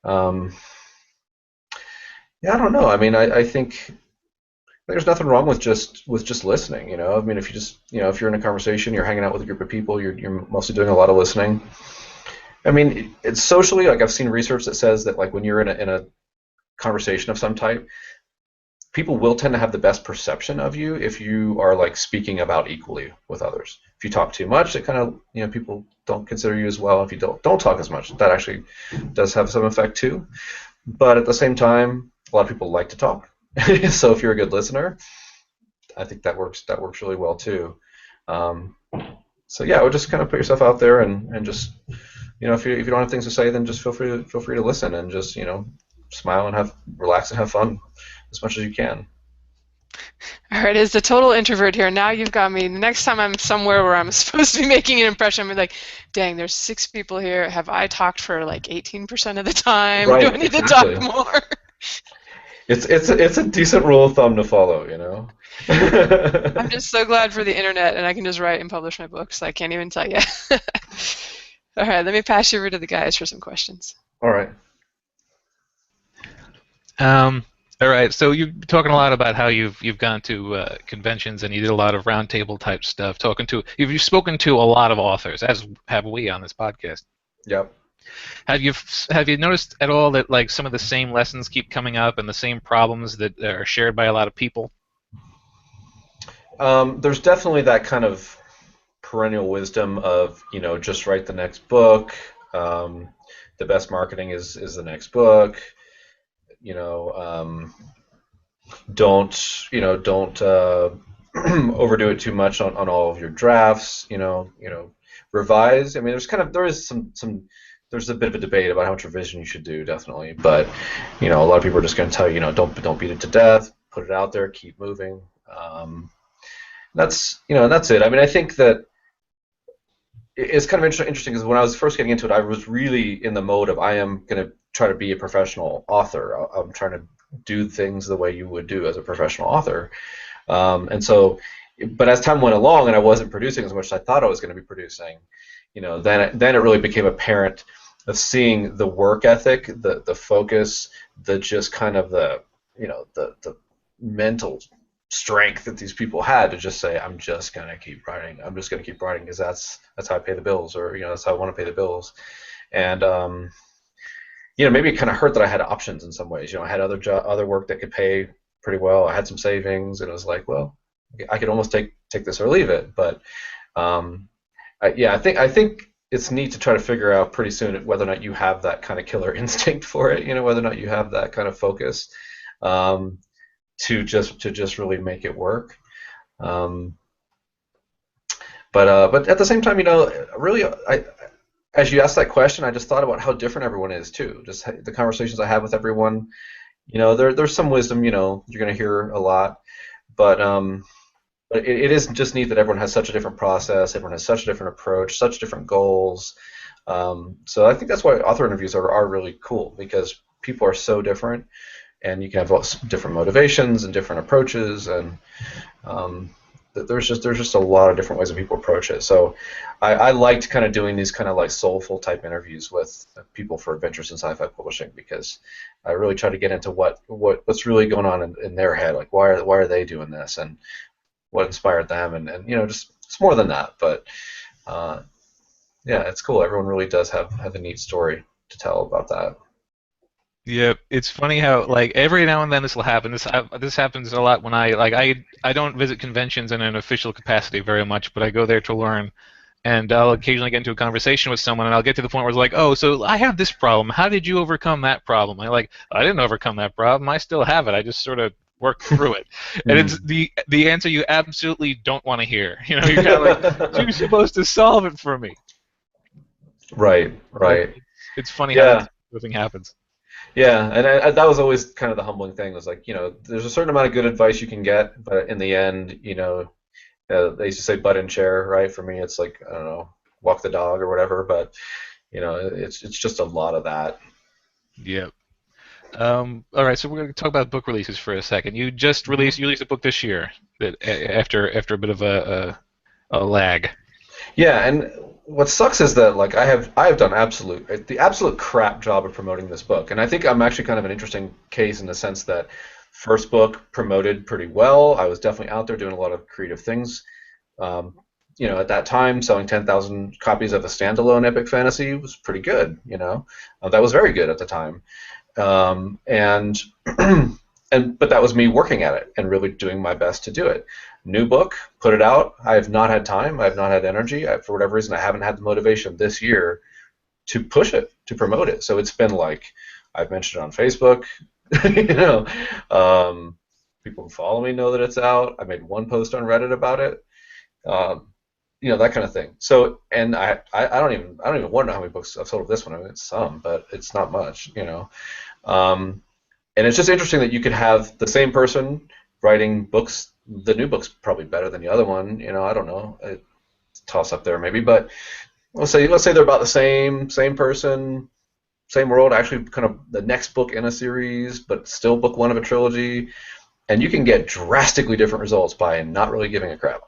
Yeah, I don't know. I mean, I think there's nothing wrong with just listening. I mean, if you just if you're in a conversation, you're hanging out with a group of people, you're mostly doing a lot of listening. I mean, it's socially, like I've seen research that says that like when you're in a conversation of some type, people will tend to have the best perception of you if you are like speaking about equally with others. If you talk too much, it kind of people don't consider you as well. If you don't talk as much, that actually does have some effect too. But at the same time, a lot of people like to talk. So if you're a good listener, I think that works really well too. So yeah, I would just kind of put yourself out there and just if you don't have things to say, then just feel free to listen and just smile and relax and have fun as much as you can.
All right, as the total introvert here, now you've got me. The next time I'm somewhere where I'm supposed to be making an impression, I'm like, dang, there's 6 people here. Have I talked for like 18% of the time?
Right,
Do I need
exactly.
to talk more?
It's a decent rule of thumb to follow,
I'm just so glad for the internet, and I can just write and publish my books. I can't even tell you. All right, let me pass you over to the guys for some questions.
All right.
All right. So you're talking a lot about how you've gone to conventions and you did a lot of roundtable type stuff. You've spoken to a lot of authors, as have we on this podcast.
Yep.
Have you noticed at all that like some of the same lessons keep coming up and the same problems that are shared by a lot of people?
There's definitely that kind of perennial wisdom of just write the next book. The best marketing is the next book. Don't overdo it too much on all of your drafts. Revise. I mean, there's a bit of a debate about how much revision you should do, definitely. But a lot of people are just going to tell you, don't beat it to death. Put it out there. Keep moving. That's it. I mean, I think that it's kind of interesting because when I was first getting into it, I was really in the mode of I am going to try to be a professional author. I'm trying to do things the way you would do as a professional author. But as time went along and I wasn't producing as much as I thought I was going to be producing, then it really became apparent of seeing the work ethic, the focus, the just kind of the mental strength that these people had to just say, I'm just going to keep writing. I'm just going to keep writing because that's how I pay the bills, or that's how I want to pay the bills. And maybe it kind of hurt that I had options in some ways. I had other work that could pay pretty well. I had some savings, and it was like, well, I could almost take this or leave it. But I think it's neat to try to figure out pretty soon whether or not you have that kind of killer instinct for it. Whether or not you have that kind of focus to just really make it work. But at the same time, really, as you asked that question, I just thought about how different everyone is too. Just the conversations I have with everyone, there's some wisdom, you're going to hear a lot, but it is just neat that everyone has such a different process, everyone has such a different approach, such different goals. So I think that's why author interviews are really cool, because people are so different, and you can have different motivations and different approaches, and there's just a lot of different ways that people approach it. So I liked kind of doing these kind of like soulful type interviews with people for Adventures in Sci-Fi Publishing, because I really try to get into what's really going on in their head, like why are they doing this, and what inspired them, and just it's more than that. But yeah, it's cool. Everyone really does have a neat story to tell about that.
Yeah, it's funny how like every now and then this will happen. This happens a lot when I don't visit conventions in an official capacity very much, but I go there to learn, and I'll occasionally get into a conversation with someone, and I'll get to the point where it's like, oh, so I have this problem. How did you overcome that problem? I didn't overcome that problem. I still have it. I just sort of work through it. And it's the answer you absolutely don't want to hear. You're kind of like, you're supposed to solve it for me.
Right,
It,
right.
it's funny how that
Yeah,
sort of thing happens.
yeah, and that was always kind of the humbling thing. Was like, there's a certain amount of good advice you can get, but in the end, they used to say butt in chair, right? For me, it's like, I don't know, walk the dog or whatever, but it's just a lot of that.
Yeah. All right, so we're going to talk about book releases for a second. You released a book this year that after a bit of a lag.
Yeah, and what sucks is that like I have done the absolute crap job of promoting this book, and I think I'm actually kind of an interesting case in the sense that first book promoted pretty well. I was definitely out there doing a lot of creative things. Um, at that time, selling 10,000 copies of a standalone epic fantasy was pretty good. That was very good at the time. And and but that was me working at it and really doing my best to do it. New book, put it out. I have not had time. I have not had energy. For whatever reason, I haven't had the motivation this year to push it, to promote it. So it's been like I've mentioned it on Facebook. you know, um, People who follow me know that it's out. I made one post on Reddit about it. Um, that kind of thing. So, and I don't even want to know how many books I've sold of this one. I mean, it's some, but it's not much. Um, and it's just interesting that you could have the same person writing books. The new book's probably better than the other one. I don't know. Toss up there maybe, but let's say they're about the same person, same world. Actually, kind of the next book in a series, but still book one of a trilogy, and you can get drastically different results by not really giving a crap.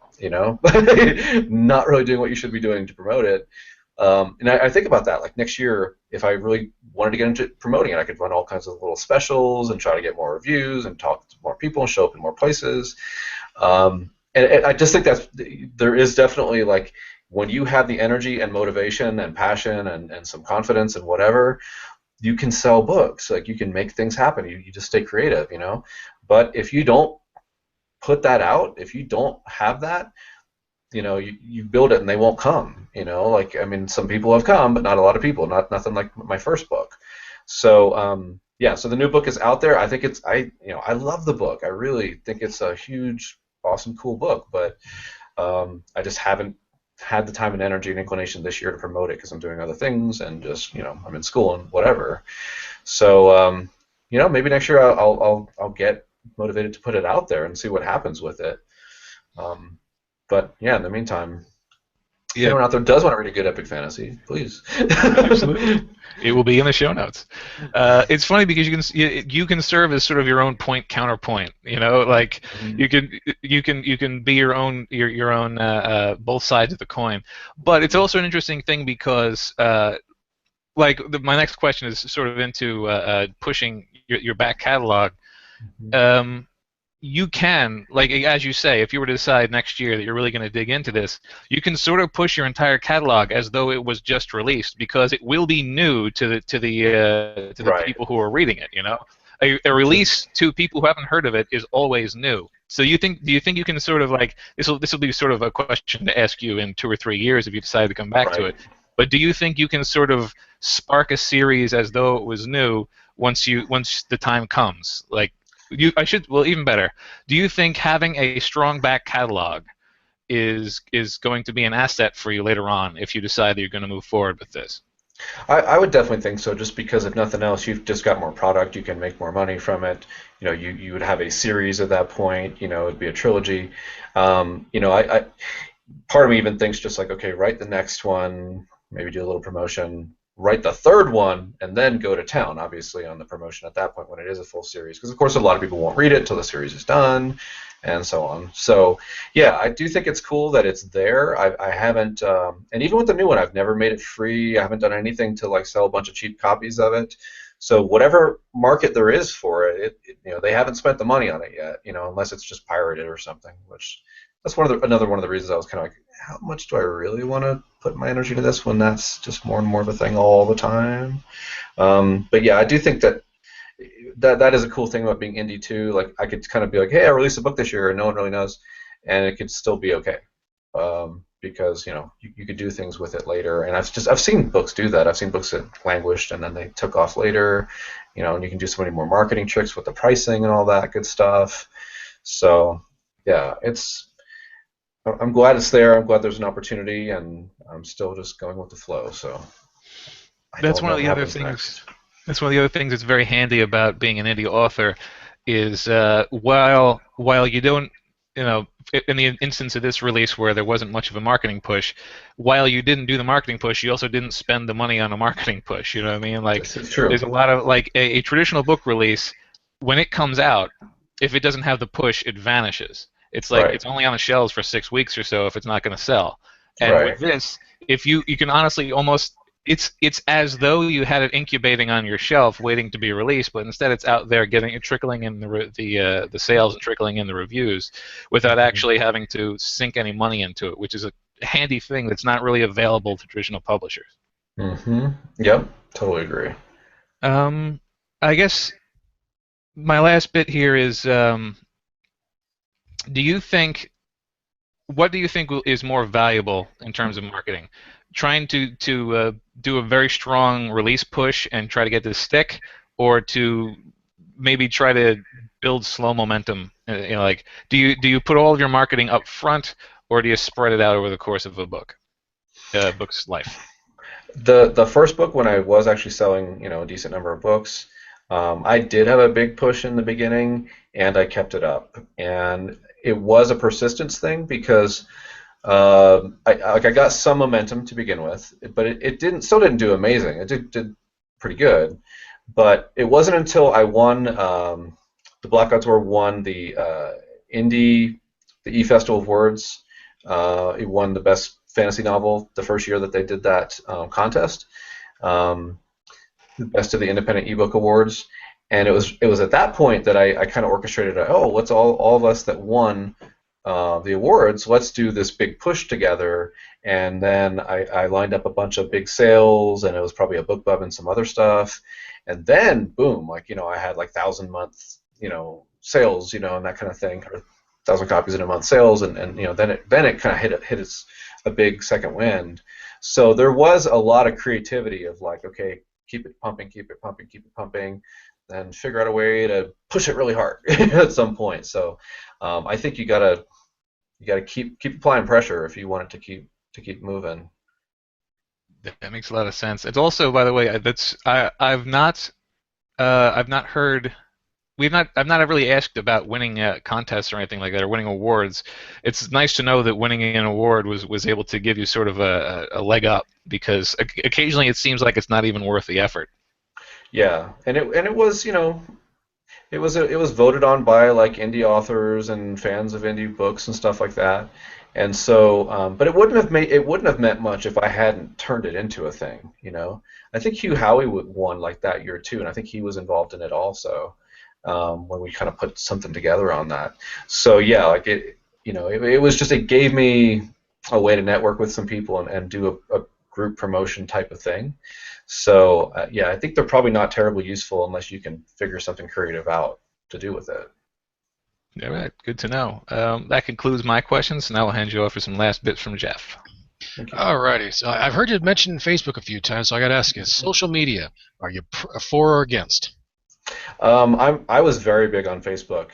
Not really doing what you should be doing to promote it. And I think about that. Like next year, if I really wanted to get into promoting it, I could run all kinds of little specials and try to get more reviews and talk to more people and show up in more places. And I just think that there is definitely like when you have the energy and motivation and passion and some confidence and whatever, you can sell books. Like you can make things happen. You just stay creative. But if you don't put that out, if you don't have that, you build it and they won't come. Like I mean, some people have come, but not a lot of people. Nothing like my first book. So yeah, so the new book is out there. I think I love the book. I really think it's a huge, awesome, cool book. But I just haven't had the time and energy and inclination this year to promote it because I'm doing other things and just I'm in school and whatever. So maybe next year I'll get motivated to put it out there and see what happens with it. Um, but yeah, in the meantime, if
Yeah,
anyone out there does want to read a good epic fantasy, please.
absolutely. It will be in the show notes. It's funny because you can serve as sort of your own point counterpoint. Like
Mhm.
you can be your own both sides of the coin. But it's also an interesting thing because my next question is sort of into pushing your back catalog. Um, you can, like as you say, if you were to decide next year that you're really going to dig into this, you can sort of push your entire catalog as though it was just released because it will be new to the
Right.
people who are reading it. A release to people who haven't heard of it is always new. So do you think you can sort of like this will be sort of a question to ask you in 2 or 3 years if you decide to come back to
Right.
it. But do you think you can sort of spark a series as though it was new once the time comes? Like well, even better. Do you think having a strong back catalog is going to be an asset for you later on if you decide that you're going to move forward with this?
I would definitely think so, just because if nothing else, you've just got more product, you can make more money from it. You would have a series at that point, it'd be a trilogy. I part of me even thinks just like, okay, write the next one, maybe do a little promotion, write the third one, and then go to town, obviously, on the promotion at that point when it is a full series. Because, of course, a lot of people won't read it until the series is done, and so on. So, yeah, I do think it's cool that it's there. I haven't, and even with the new one, I've never made it free. I haven't done anything to like sell a bunch of cheap copies of it. So whatever market there is for it, they haven't spent the money on it yet, unless it's just pirated or something, which that's another one of the reasons I was kind of like, how much do I really want to put my energy to this when that's just more and more of a thing all the time? But yeah, I do think that is a cool thing about being indie too. Like I could kind of be like, hey, I released a book this year and no one really knows, and it could still be okay. Because you could do things with it later, and I've seen books do that. I've seen books that languished and then they took off later, and you can do so many more marketing tricks with the pricing and all that good stuff. So yeah, I'm glad it's there. I'm glad there's an opportunity, and I'm still just going with the flow. So I
That's
don't
one
know
of
what
the other
happens
things.
next.
That's one of the other things that's very handy about being an indie author is while you don't, in the instance of this release where there wasn't much of a marketing push, while you didn't do the marketing push, you also didn't spend the money on a marketing push. You know what I mean? Like,
This is true.
there's a lot of like a traditional book release when it comes out, if it doesn't have the push, it vanishes. It's like
Right.
it's only on the shelves for 6 weeks or so if it's not going to sell. And with
Right.
this, if you can honestly almost it's as though you had it incubating on your shelf, waiting to be released, but instead it's out there getting trickling in the sales and trickling in the reviews, without actually having to sink any money into it, which is a handy thing that's not really available to traditional publishers.
Mm-hmm. Yep. Totally agree.
I guess my last bit here is, do you think what do you think is more valuable in terms of marketing? Trying to do a very strong release push and try to get this stick, or to maybe try to build slow momentum? Like, do you put all of your marketing up front, or do you spread it out over the course of a book's life?
The first book, when I was actually selling, a decent number of books, I did have a big push in the beginning, and I kept it up. And it was a persistence thing because I got some momentum to begin with, but it still didn't do amazing. It did pretty good, but it wasn't until I won the Black God's War won the Indie the E Festival of Words. It won the best fantasy novel the first year that they did that contest. Um, the best of the independent ebook awards, and it was at that point that I kind of orchestrated. Let's all of us that won the awards, let's do this big push together. And then I lined up a bunch of big sales, and it was probably a book bub and some other stuff. And then boom, I had like 1,000 month sales, and that kind of thing, or 1,000 copies in a month sales, and then it kind of hit a big second wind. So there was a lot of creativity of like, okay, keep it pumping, keep it pumping, keep it pumping, then figure out a way to push it really hard at some point. So I think you gotta keep applying pressure if you want it to keep moving.
That makes a lot of sense. It's also, by the way, I've not heard. I've not really asked about winning contests or anything like that, or winning awards. It's nice to know that winning an award was able to give you sort of a leg up, because occasionally it seems like it's not even worth the effort.
Yeah, and it was it was voted on by like indie authors and fans of indie books and stuff like that. And so, but it wouldn't have meant much if I hadn't turned it into a thing. I think Hugh Howey won like that year too, and I think he was involved in it also, when we kind of put something together on that. So yeah, like it was just, it gave me a way to network with some people and do a group promotion type of thing. So yeah, I think they're probably not terribly useful unless you can figure something creative out to do with it.
All right, good to know. That concludes my questions. Now I'll hand you off for some last bits from Jeff.
Thank you.
Alrighty, so I've heard you mention Facebook a few times, so I got to ask you: social media, are you for or against?
I was very big on Facebook,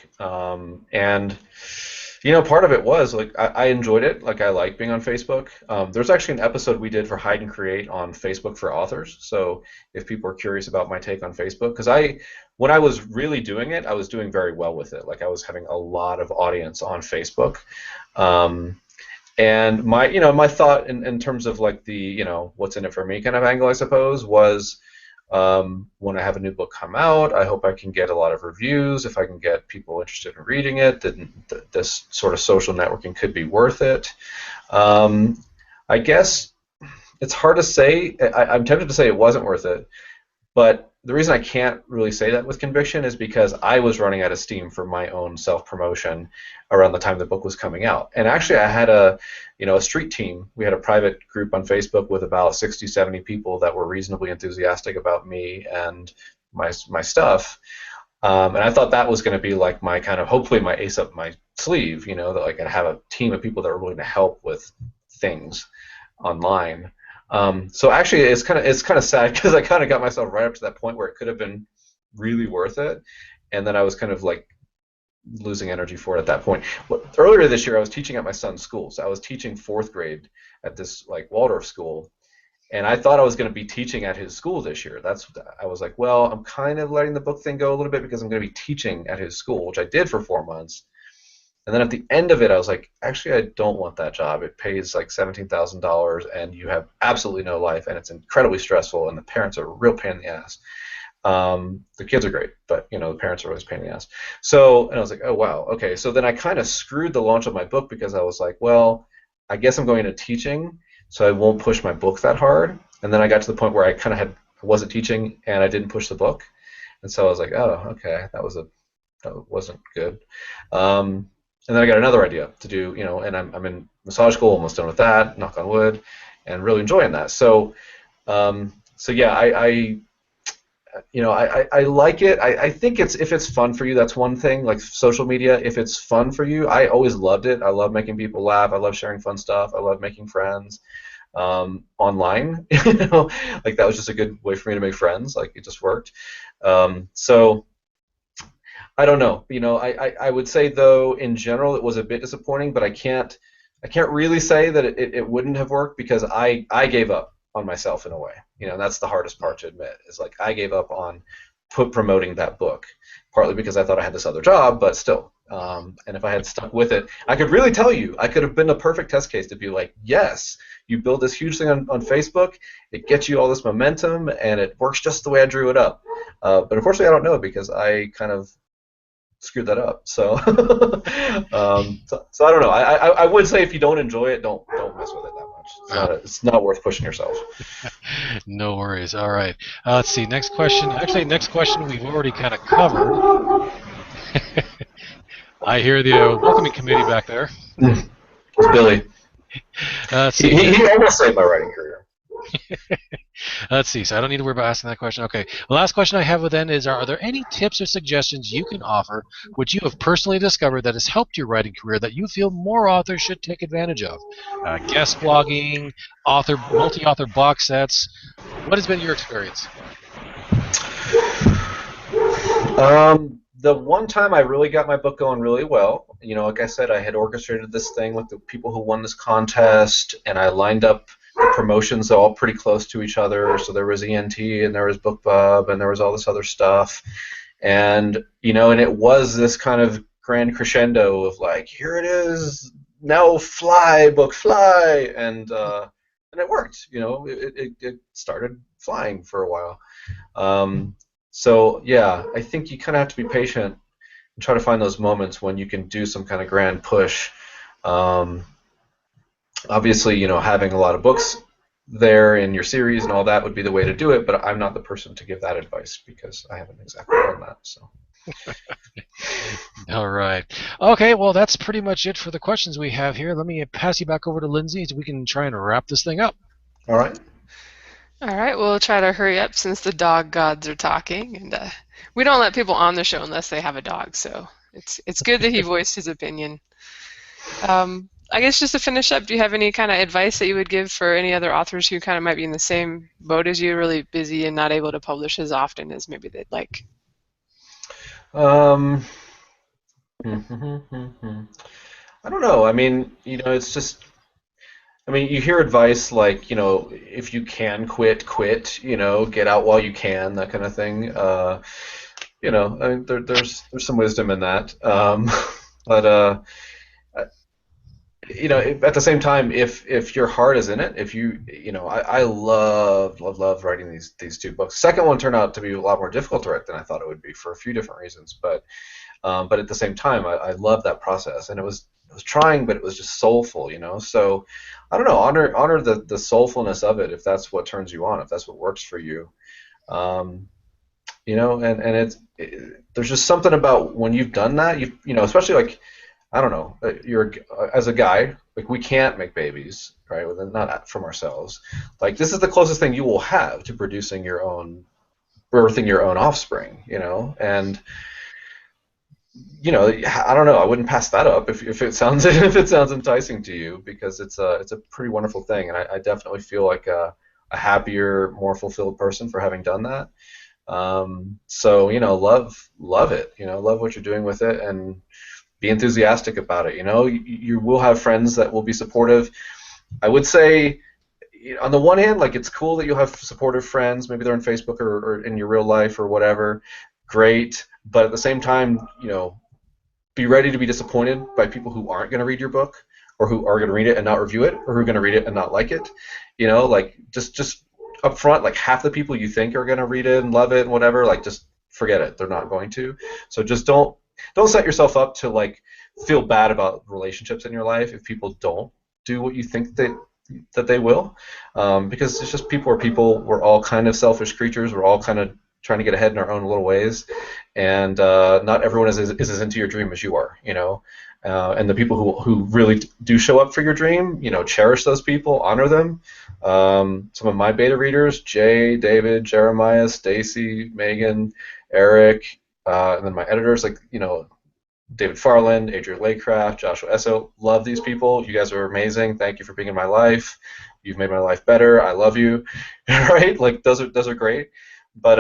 and part of it was like I enjoyed it. Like I like being on Facebook. There's actually an episode we did for Hide and Create on Facebook for authors. So if people are curious about my take on Facebook, because when I was really doing it, I was doing very well with it. Like I was having a lot of audience on Facebook. And my thought in terms of like the what's in it for me kind of angle, I suppose, was when I have a new book come out, I hope I can get a lot of reviews. If I can get people interested in reading it, then this sort of social networking could be worth it. I guess it's hard to say. I'm tempted to say it wasn't worth it, but the reason I can't really say that with conviction is because I was running out of steam for my own self-promotion around the time the book was coming out. And actually I had a street team. We had a private group on Facebook with about 60, 70 people that were reasonably enthusiastic about me and my stuff. And I thought that was going to be like my kind of, hopefully my ace up my sleeve, that like I'd have a team of people that were willing to help with things online. So actually, it's kind of sad because I kind of got myself right up to that point where it could have been really worth it, and then I was kind of like losing energy for it at that point. Earlier this year, I was teaching at my son's school, so I was teaching fourth grade at this like Waldorf school, And I thought I was going to be teaching at his school this year. I was like, well, I'm kind of letting the book thing go a little bit because I'm going to be teaching at his school, which I did for 4 months. And then at the end of it, I was like, actually, I don't want that job. It pays like $17,000, and you have absolutely no life, and it's incredibly stressful, and the parents are a real pain in the ass. The kids are great, but the parents are always a pain in the ass. So, and I was like, oh wow, okay. So then I kind of screwed the launch of my book because I was like, well, I guess I'm going into teaching, so I won't push my book that hard. And then I got to the point where I wasn't teaching and I didn't push the book, and so I was like, oh, okay, that wasn't good. And then I got another idea to do, and I'm in massage school, almost done with that, knock on wood, and really enjoying that. So, yeah, I like it. I think if it's fun for you, that's one thing. Like social media, if it's fun for you, I always loved it. I love making people laugh. I love sharing fun stuff. I love making friends online. Like that was just a good way for me to make friends. Like it just worked. So. I don't know. I would say though in general it was a bit disappointing, but I can't really say that it wouldn't have worked because I gave up on myself in a way. That's the hardest part to admit is like I gave up on promoting that book, partly because I thought I had this other job, but still. And if I had stuck with it, I could really tell you, I could have been a perfect test case to be like, yes, you build this huge thing on Facebook, it gets you all this momentum, and it works just the way I drew it up. But unfortunately, I don't know because I kind of screwed that up. So, so I don't know. I would say if you don't enjoy it, don't mess with it that much. It's not worth pushing yourself.
No worries. All right. Let's see. Next question. Actually, next question we've already kind of covered. I hear the welcoming committee back there.
It's Billy.
Let's see.
He almost saved my writing career.
Let's see. So I don't need to worry about asking that question. Okay. The last question I have then is: Are there any tips or suggestions you can offer, which you have personally discovered that has helped your writing career that you feel more authors should take advantage of? Guest blogging, multi-author box sets. What has been your experience?
The one time I really got my book going really well, like I said, I had orchestrated this thing with the people who won this contest, and I lined up the promotions all pretty close to each other. So there was ENT, and there was BookBub, and there was all this other stuff, and and it was this kind of grand crescendo of like, here it is, now fly, book, fly, and it worked. It started flying for a while. So yeah, I think you kind of have to be patient and try to find those moments when you can do some kind of grand push. Obviously, having a lot of books there in your series and all that would be the way to do it, but I'm not the person to give that advice because I haven't exactly done that. So.
All right. Okay, well, that's pretty much it for the questions we have here. Let me pass you back over to Lindsay so we can try and wrap this thing up.
All right.
All right, we'll try to hurry up since the dog gods are talking, and we don't let people on the show unless they have a dog, so it's good that he voiced his opinion. I guess just to finish up, do you have any kind of advice that you would give for any other authors who kind of might be in the same boat as you, really busy and not able to publish as often as maybe they'd like?
I don't know. I mean, it's just. I mean, you hear advice like, if you can quit, get out while you can, that kind of thing. I mean, there's some wisdom in that. But at the same time, if your heart is in it, I love writing these two books. The second one turned out to be a lot more difficult to write than I thought it would be for a few different reasons. But at the same time, I love that process, and it was trying, but it was just soulful, So I don't know, honor the soulfulness of it if that's what turns you on, if that's what works for you. And there's just something about when you've done that, especially like, I don't know, as a guy, like we can't make babies, right? Not from ourselves. Like this is the closest thing you will have to birthing your own offspring, and I don't know. I wouldn't pass that up if it sounds enticing to you, because it's a pretty wonderful thing, and I definitely feel like a happier, more fulfilled person for having done that. So love it. Love what you're doing with it, and be enthusiastic about it. You will have friends that will be supportive. I would say, on the one hand, like it's cool that you'll have supportive friends. Maybe they're on Facebook or in your real life or whatever. Great, but at the same time, be ready to be disappointed by people who aren't going to read your book, or who are going to read it and not review it, or who are going to read it and not like it. Like just up front, like half the people you think are going to read it and love it and whatever, like just forget it. They're not going to. So just don't set yourself up to like feel bad about relationships in your life if people don't do what you think that they will, because it's just people are people. We're all kind of selfish creatures. We're all kind of trying to get ahead in our own little ways, and not everyone is as into your dream as you are, and the people who really do show up for your dream, cherish those people, honor them. Some of my beta readers: Jay, David, Jeremiah, Stacy, Megan, Eric, and then my editors, like David Farland, Adrian Laycraft, Joshua Esso. Love these people. You guys are amazing. Thank you for being in my life. You've made my life better. I love you. Right? Like those are great. But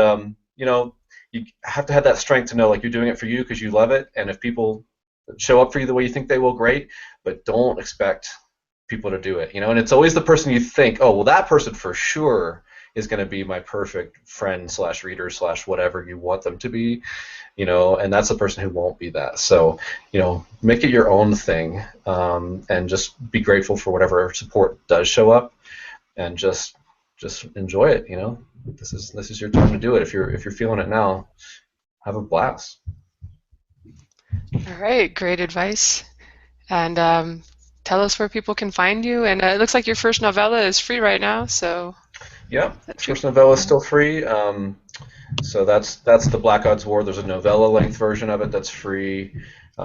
you have to have that strength to know like you're doing it for you because you love it. And if people show up for you the way you think they will, great. But don't expect people to do it. And it's always the person you think, oh well, that person for sure is going to be my perfect friend / reader / whatever you want them to be. And that's the person who won't be that. So, make it your own thing, and just be grateful for whatever support does show up, and just enjoy it. This is your time to do it. If you're feeling it now, have a blast.
All right, great advice. And tell us where people can find you. And it looks like your first novella is free right now, so.
Yeah, first novella is still free. So that's the Black Odds War. There's a novella length version of it that's free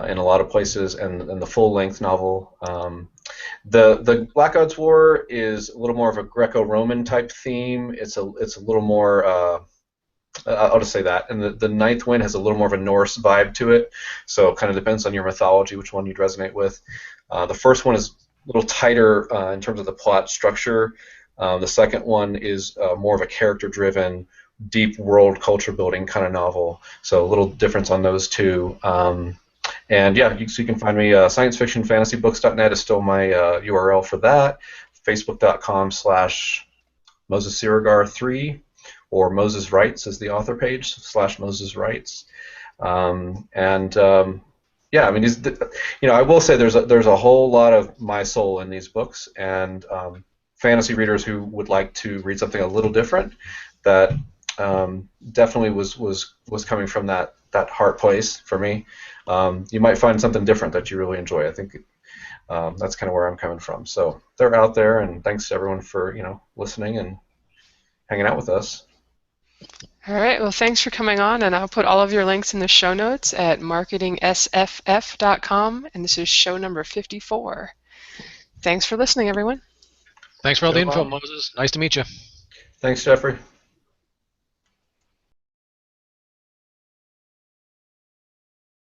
in a lot of places, and the full length novel. The Black Odds War is a little more of a Greco-Roman type theme. It's a little more. I'll just say that. And the Ninth Wind has a little more of a Norse vibe to it. So it kind of depends on your mythology which one you'd resonate with. The first one is a little tighter in terms of the plot structure. The second one is more of a character-driven, deep world culture building kind of novel. So a little difference on those two. And yeah, so you can find me. ScienceFictionFantasyBooks.net is still my URL for that. Facebook.com/Moses Siregar III, or Moses Writes is the author page /Moses Writes. Yeah, I mean, I will say there's a whole lot of my soul in these books, and fantasy readers who would like to read something a little different, that definitely was coming from that heart place for me. You might find something different that you really enjoy. I think that's kind of where I'm coming from. So they're out there, and thanks to everyone for listening and hanging out with us.
All right, well, thanks for coming on, and I'll put all of your links in the show notes at marketingsff.com, and this is show number 54. Thanks for listening, everyone.
Thanks for all the info, Moses. Nice to meet you.
Thanks, Jeffrey.